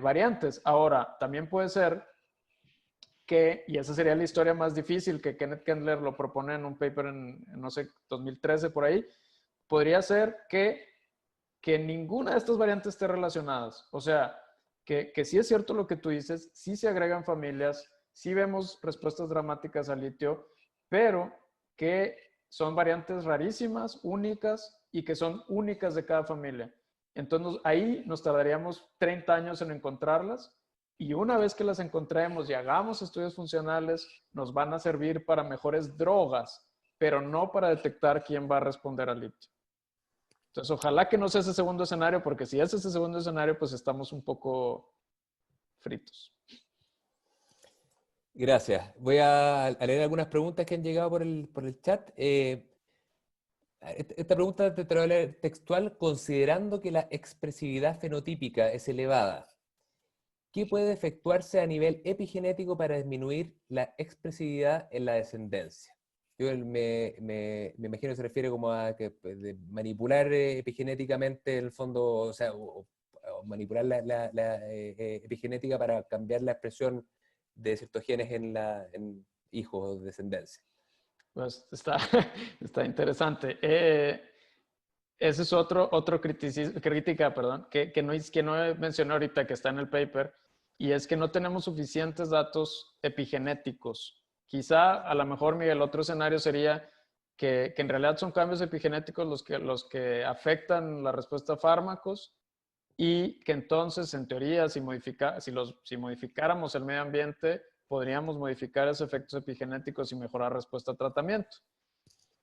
variantes. Ahora, también puede ser y esa sería la historia más difícil, que Kenneth Kendler lo propone en un paper no sé, 2013 por ahí, podría ser que ninguna de estas variantes esté relacionadas. O sea, que sí es cierto lo que tú dices, sí se agregan familias, sí vemos respuestas dramáticas al litio, pero que son variantes rarísimas, únicas y que son únicas de cada familia. Entonces ahí nos tardaríamos 30 años en encontrarlas y una vez que las encontremos y hagamos estudios funcionales, nos van a servir para mejores drogas, pero no para detectar quién va a responder al litio. Entonces, ojalá que no sea ese segundo escenario, porque si es ese segundo escenario, pues estamos un poco fritos. Gracias. Voy a leer algunas preguntas que han llegado por el chat. Esta pregunta te la voy a leer textual. Considerando que la expresividad fenotípica es elevada, ¿qué puede efectuarse a nivel epigenético para disminuir la expresividad en la descendencia? Yo me imagino que se refiere como a de manipular epigenéticamente, en el fondo, o sea, o manipular la epigenética para cambiar la expresión de ciertos genes en hijos o descendencia. Pues está, está interesante. Ese es otro crítica, perdón, que no mencioné ahorita, que está en el paper, y es que no tenemos suficientes datos epigenéticos. Quizá, a lo mejor, Miguel, otro escenario sería que en realidad son cambios epigenéticos los que afectan la respuesta a fármacos y que entonces, en teoría, si modificáramos el medio ambiente, podríamos modificar esos efectos epigenéticos y mejorar respuesta a tratamiento.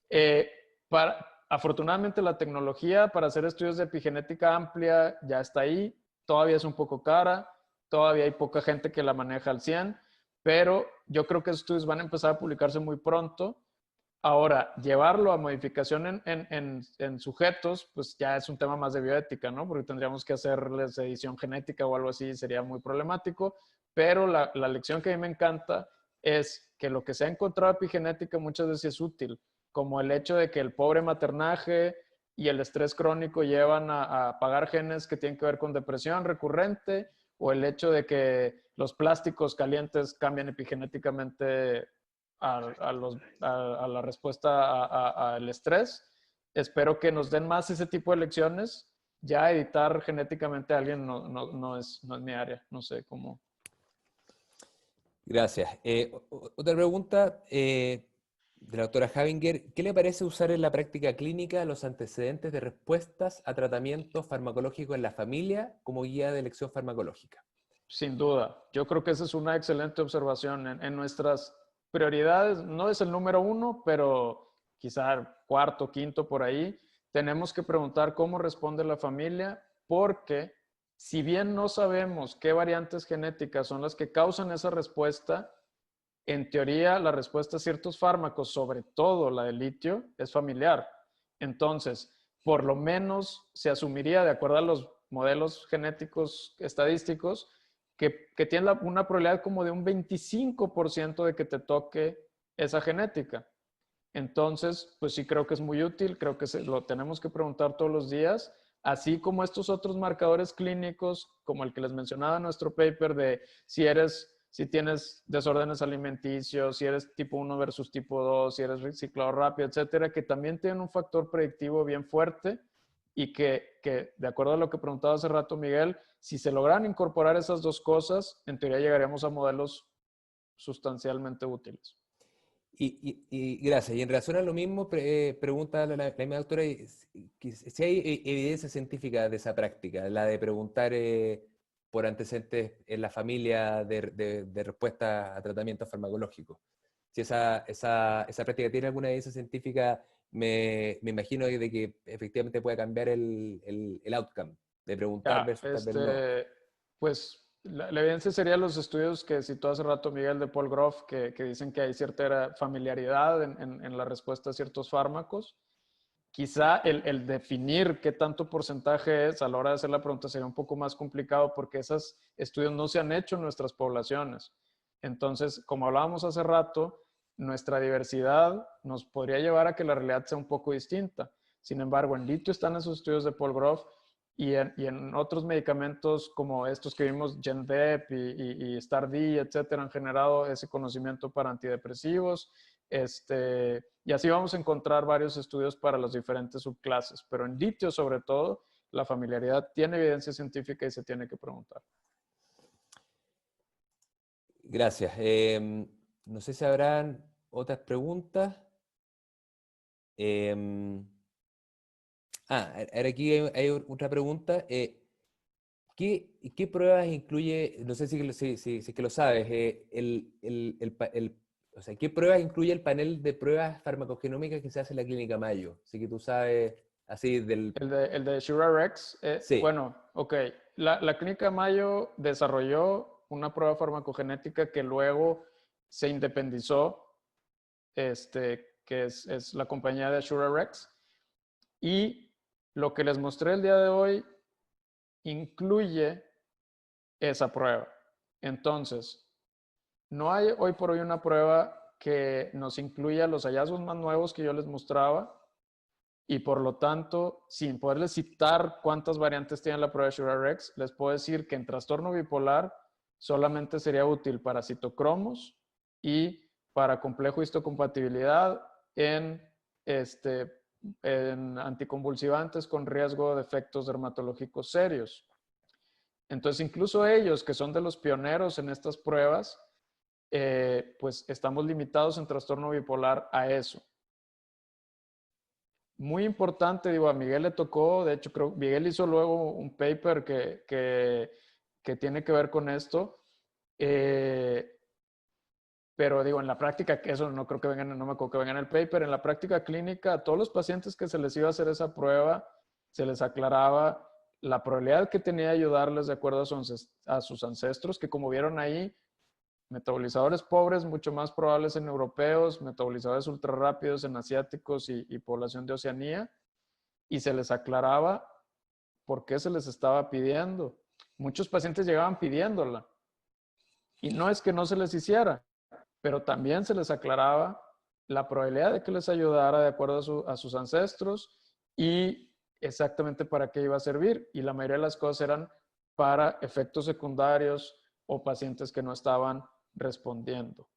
Eh, Afortunadamente, la tecnología para hacer estudios de epigenética amplia ya está ahí. Todavía es un poco cara, todavía hay poca gente que la maneja al 100, pero yo creo que esos estudios van a empezar a publicarse muy pronto. Ahora, llevarlo a modificación en sujetos, pues ya es un tema más de bioética, ¿no? Porque tendríamos que hacerles edición genética o algo así, sería muy problemático. Pero la lección que a mí me encanta es que lo que se ha encontrado epigenética muchas veces es útil, como el hecho de que el pobre maternaje y el estrés crónico llevan a apagar genes que tienen que ver con depresión recurrente, o el hecho de que los plásticos calientes cambian epigenéticamente a la respuesta al estrés. Espero que nos den más ese tipo de lecciones. Ya editar genéticamente a alguien no es mi área. No sé cómo. Gracias. Otra pregunta de la doctora Javinger. ¿Qué le parece usar en la práctica clínica los antecedentes de respuestas a tratamientos farmacológicos en la familia como guía de elección farmacológica? Sin duda. Yo creo que esa es una excelente observación. En nuestras prioridades, no es el número uno, pero quizá cuarto, quinto por ahí, tenemos que preguntar cómo responde la familia, porque si bien no sabemos qué variantes genéticas son las que causan esa respuesta, en teoría la respuesta a ciertos fármacos, sobre todo la de litio, es familiar. Entonces, por lo menos se asumiría, de acuerdo a los modelos genéticos estadísticos, que tiene una probabilidad como de un 25% de que te toque esa genética. Entonces, pues sí creo que es muy útil, creo que lo tenemos que preguntar todos los días, así como estos otros marcadores clínicos, como el que les mencionaba en nuestro paper de si tienes desórdenes alimenticios, si eres tipo 1 versus tipo 2, si eres reciclado rápido, etcétera, que también tienen un factor predictivo bien fuerte y que, de acuerdo a lo que preguntaba hace rato Miguel, si se logran incorporar esas dos cosas, en teoría llegaríamos a modelos sustancialmente útiles. Y gracias. Y en relación a lo mismo, pregunta la misma doctora si hay evidencia científica de esa práctica, la de preguntar por antecedentes en la familia de respuesta a tratamientos farmacológicos. Si esa práctica tiene alguna evidencia científica, me imagino de que efectivamente puede cambiar el outcome, de preguntar versus tal vez no. Pues la evidencia sería los estudios que citó hace rato Miguel de Paul Grof, que dicen que hay cierta familiaridad en la respuesta a ciertos fármacos. Quizá el definir qué tanto porcentaje es a la hora de hacer la pregunta sería un poco más complicado porque esos estudios no se han hecho en nuestras poblaciones. Entonces, como hablábamos hace rato, nuestra diversidad nos podría llevar a que la realidad sea un poco distinta. Sin embargo, en litio están esos estudios de Paul Grof y en otros medicamentos como estos que vimos, Genvep y StarD, etcétera, han generado ese conocimiento para antidepresivos. Y así vamos a encontrar varios estudios para las diferentes subclases, pero en litio sobre todo, la familiaridad tiene evidencia científica y se tiene que preguntar. Gracias. No sé si habrán otras preguntas. Ahora aquí hay otra pregunta. ¿Qué pruebas incluye, no sé si que lo sabes, o sea, qué pruebas incluye el panel de pruebas farmacogenómicas que se hace en la Clínica Mayo? Así que tú sabes, así del... El de SureRx, Sí, bueno, ok. La Clínica Mayo desarrolló una prueba farmacogenética que luego se independizó, que es la compañía de SureRx. Y lo que les mostré el día de hoy incluye esa prueba. Entonces, no hay hoy por hoy una prueba que nos incluya los hallazgos más nuevos que yo les mostraba, y por lo tanto, sin poderles citar cuántas variantes tiene la prueba de SureRx, les puedo decir que en trastorno bipolar solamente sería útil para citocromos y para complejo histocompatibilidad en, en anticonvulsivantes con riesgo de efectos dermatológicos serios. Entonces, incluso ellos, que son de los pioneros en estas pruebas, pues estamos limitados en trastorno bipolar a eso. Muy importante, digo, a Miguel le tocó, de hecho, creo que Miguel hizo luego un paper que tiene que ver con esto, pero digo, en la práctica, que eso no creo que vengan, no me acuerdo que venga en el paper, en la práctica clínica, a todos los pacientes que se les iba a hacer esa prueba, se les aclaraba la probabilidad que tenía de ayudarles de acuerdo a sus ancestros, que como vieron ahí, metabolizadores pobres mucho más probables en europeos, metabolizadores ultra rápidos en asiáticos y población de Oceanía, y se les aclaraba por qué se les estaba pidiendo. Muchos pacientes llegaban pidiéndola, y no es que no se les hiciera, pero también se les aclaraba la probabilidad de que les ayudara de acuerdo a sus ancestros y exactamente para qué iba a servir. Y la mayoría de las cosas eran para efectos secundarios o pacientes que no estaban respondiendo.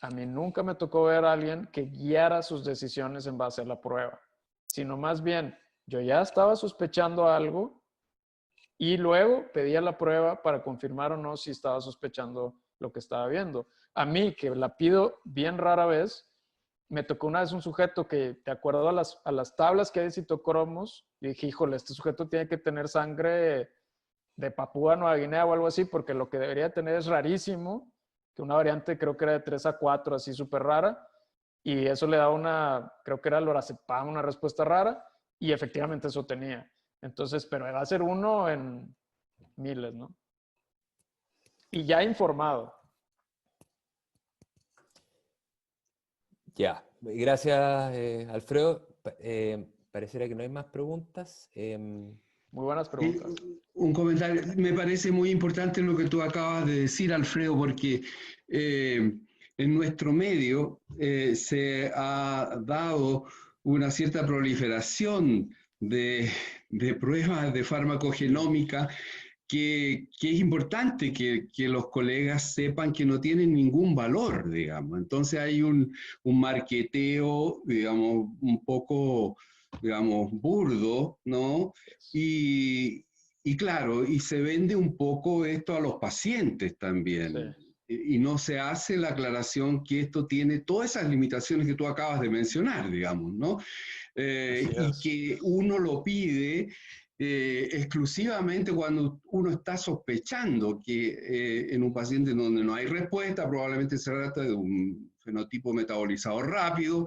A mí nunca me tocó ver a alguien que guiara sus decisiones en base a la prueba, sino más bien yo ya estaba sospechando algo y luego pedía la prueba para confirmar o no si estaba sospechando lo que estaba viendo. A mí, que la pido bien rara vez, me tocó una vez un sujeto que, de acuerdo a las tablas que hay de citocromos, y dije, híjole, este sujeto tiene que tener sangre de Papúa Nueva Guinea o algo así, porque lo que debería tener es rarísimo, que una variante creo que era de 3 a 4, así súper rara, y eso le da una, creo que era lorazepam, una respuesta rara, y efectivamente eso tenía. Entonces, pero va a ser uno en miles, ¿no? Y ya informado. Ya, gracias, Alfredo. Pareciera que no hay más preguntas. Muy buenas preguntas. Un comentario. Me parece muy importante lo que tú acabas de decir, Alfredo, porque en nuestro medio se ha dado una cierta proliferación de pruebas de farmacogenómica que es importante que los colegas sepan que no tienen ningún valor, digamos. Entonces hay un marketeo, digamos, un poco, digamos, burdo, ¿no? Y claro, y se vende un poco esto a los pacientes también. Sí. Y no se hace la aclaración que esto tiene todas esas limitaciones que tú acabas de mencionar, digamos, ¿no? Y que uno lo pide exclusivamente cuando uno está sospechando que en un paciente donde no hay respuesta, probablemente se trata de un fenotipo metabolizador rápido,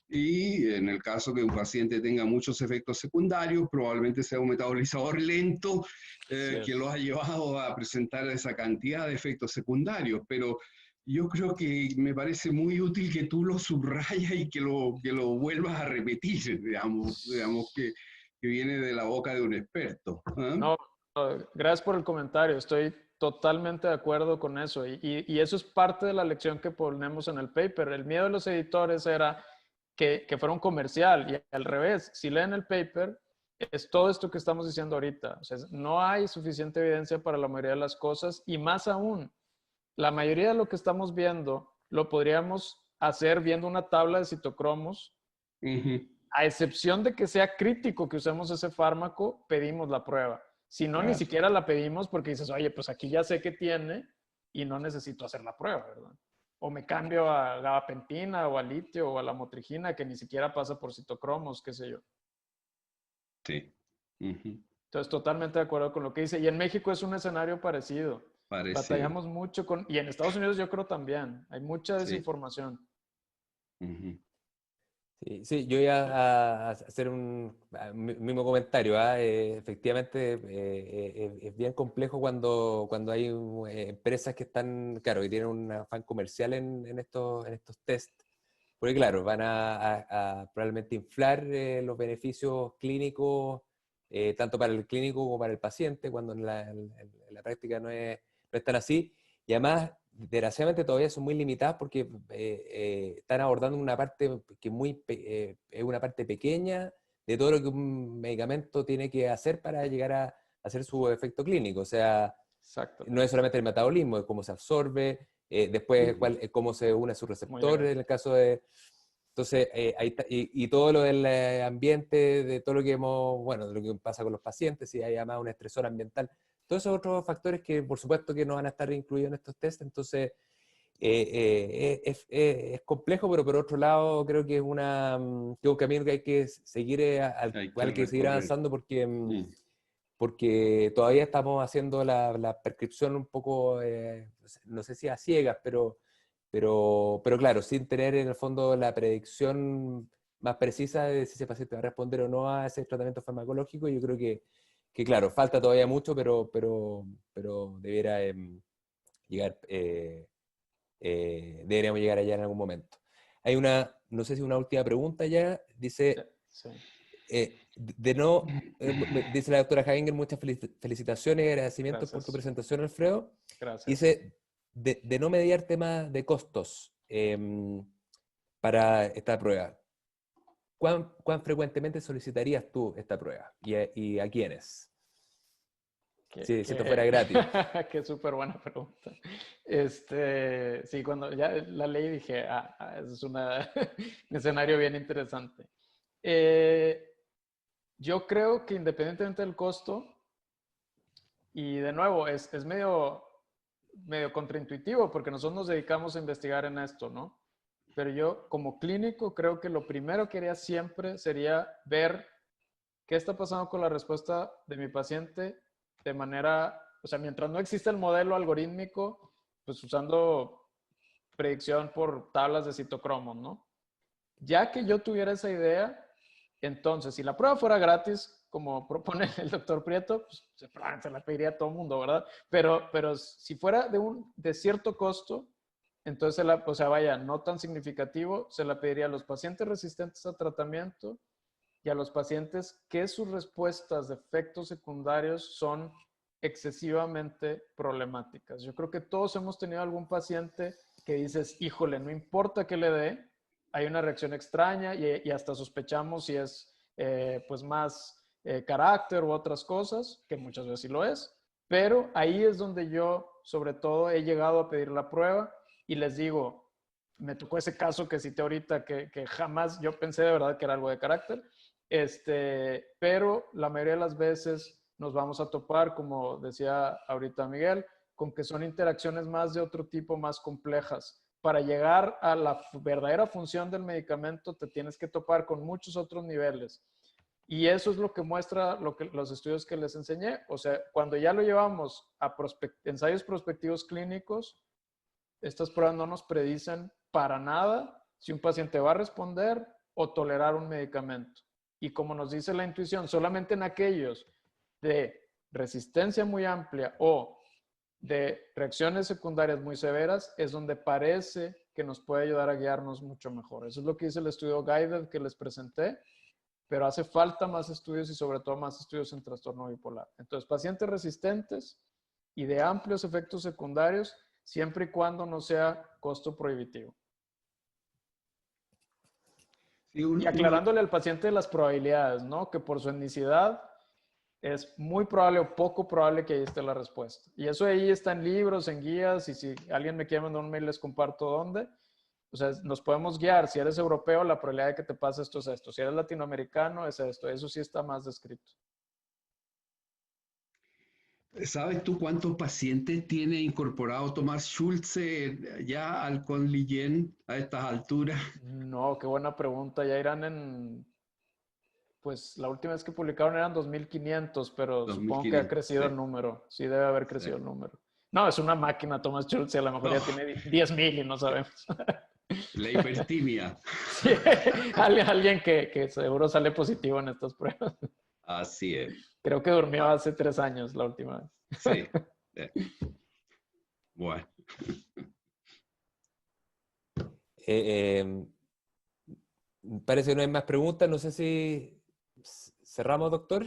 y en el caso que un paciente tenga muchos efectos secundarios, probablemente sea un metabolizador lento que lo ha llevado a presentar esa cantidad de efectos secundarios, pero yo creo que me parece muy útil que tú lo subrayas y que lo vuelvas a repetir, digamos que viene de la boca de un experto. ¿Eh? No, gracias por el comentario. Estoy totalmente de acuerdo con eso. Y eso es parte de la lección que ponemos en el paper. El miedo de los editores era que fuera un comercial y al revés. Si leen el paper, es todo esto que estamos diciendo ahorita. O sea, no hay suficiente evidencia para la mayoría de las cosas y más aún, la mayoría de lo que estamos viendo lo podríamos hacer viendo una tabla de citocromos. A excepción de que sea crítico que usemos ese fármaco, pedimos la prueba. Si no, ni siquiera la pedimos porque dices, oye, pues aquí ya sé que tiene y no necesito hacer la prueba, ¿verdad? O me cambio a gabapentina o a litio o a la motrigina que ni siquiera pasa por citocromos, qué sé yo. Sí. Entonces, totalmente de acuerdo con lo que dice. Y en México es un escenario parecido. Batallamos mucho con... Y en Estados Unidos yo creo también. Hay mucha desinformación. Sí, yo iba a hacer un mismo comentario. Efectivamente, es bien complejo cuando hay empresas que están, claro, que tienen un afán comercial en estos test, porque claro, van a probablemente inflar los beneficios clínicos, tanto para el clínico como para el paciente, cuando en la práctica no es tan así. Y además, desgraciadamente todavía son muy limitadas porque están abordando una parte que es una parte pequeña de todo lo que un medicamento tiene que hacer para llegar a hacer su efecto clínico. O sea, Exacto. no es solamente el metabolismo, es cómo se absorbe, después cómo se une a sus receptores en el caso de... Entonces, y todo lo del ambiente, de todo lo que bueno, de lo que pasa con los pacientes, si hay además un estresor ambiental, todos esos otros factores que por supuesto que no van a estar incluidos en estos test. Entonces, es complejo, pero por otro lado creo que es un camino que hay que seguir, al cual hay que seguir avanzando porque todavía estamos haciendo la prescripción un poco, no sé si a ciegas, pero claro, sin tener en el fondo la predicción más precisa de si ese paciente va a responder o no a ese tratamiento farmacológico. Yo creo que claro, falta todavía mucho, pero debiera llegar, deberíamos llegar allá en algún momento. Hay no sé si una última pregunta ya, dice... Sí. Dice la doctora Haginger, muchas felicitaciones y agradecimientos por tu presentación, Alfredo. Gracias. Dice, de no mediar temas de costos para esta prueba, ¿cuán frecuentemente solicitarías tú esta prueba? ¿Y a quiénes? Si esto fuera gratis. Qué súper buena pregunta. Sí, cuando ya la leí dije, es un escenario bien interesante. Yo creo que independientemente del costo, y de nuevo, es medio contraintuitivo porque nosotros nos dedicamos a investigar en esto, ¿no? Pero yo como clínico creo que lo primero que haría siempre sería ver qué está pasando con la respuesta de mi paciente de manera, o sea, mientras no exista el modelo algorítmico, pues usando predicción por tablas de citocromos, ¿no? Ya que yo tuviera esa idea, entonces, si la prueba fuera gratis, como propone el doctor Prieto, pues se la pediría a todo el mundo, ¿verdad? Pero si fuera de cierto costo, entonces, o sea, vaya, no tan significativo, se la pediría a los pacientes resistentes a tratamiento y a los pacientes que sus respuestas de efectos secundarios son excesivamente problemáticas. Yo creo que todos hemos tenido algún paciente que dices, híjole, no importa qué le dé, hay una reacción extraña y hasta sospechamos si es pues más carácter u otras cosas, que muchas veces sí lo es, pero ahí es donde yo sobre todo he llegado a pedir la prueba y les digo, me tocó ese caso que cité ahorita que jamás yo pensé de verdad que era algo de carácter, pero la mayoría de las veces nos vamos a topar, como decía ahorita Miguel, con que son interacciones más de otro tipo, más complejas. Para llegar a la verdadera función del medicamento te tienes que topar con muchos otros niveles. Y eso es lo que muestra los estudios que les enseñé. O sea, cuando ya lo llevamos a ensayos prospectivos clínicos, estas pruebas no nos predicen para nada si un paciente va a responder o tolerar un medicamento. Y como nos dice la intuición, solamente en aquellos de resistencia muy amplia o de reacciones secundarias muy severas es donde parece que nos puede ayudar a guiarnos mucho mejor. Eso es lo que dice el estudio Guided que les presenté, pero hace falta más estudios y sobre todo más estudios en trastorno bipolar. Entonces, pacientes resistentes y de amplios efectos secundarios, siempre y cuando no sea costo prohibitivo. Sí, y aclarándole al paciente las probabilidades, ¿no? Que por su etnicidad es muy probable o poco probable que ahí esté la respuesta. Y eso ahí está en libros, en guías, y si alguien me quiere mandar un mail les comparto dónde. O sea, nos podemos guiar. Si eres europeo, la probabilidad de que te pase esto es esto. Si eres latinoamericano, es esto. Eso sí está más descrito. ¿Sabes tú cuántos pacientes tiene incorporado Tomás Schulze ya al Conlillén a estas alturas? No, qué buena pregunta. Ya irán pues la última vez que publicaron eran 2.500, pero 2.500, supongo que ha crecido el número. Sí, debe haber crecido el número. No, es una máquina, Tomás Schulze, a lo mejor ya tiene 10.000 y no sabemos. La hipertimia. Sí, alguien que seguro sale positivo en estas pruebas. Así es. Creo que durmió hace 3 años la última vez. Sí. Bueno. Parece que no hay más preguntas. No sé si cerramos, doctor.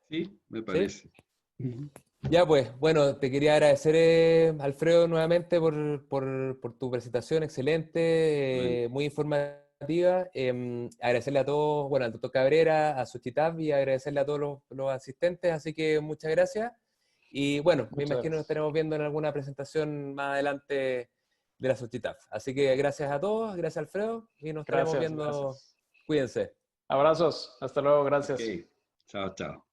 Sí, me parece. ¿Sí? Ya pues, bueno, te quería agradecer, Alfredo, nuevamente por tu presentación excelente, muy informativa agradecerle a todos, bueno, al doctor Cabrera, a Xochitl y agradecerle a todos los asistentes, así que muchas gracias. Y bueno, me imagino nos estaremos viendo en alguna presentación más adelante de la Xochitl. Así que gracias a todos, gracias Alfredo, y nos estaremos viendo. Gracias. Cuídense. Abrazos, hasta luego, gracias. Okay. Chao, chao.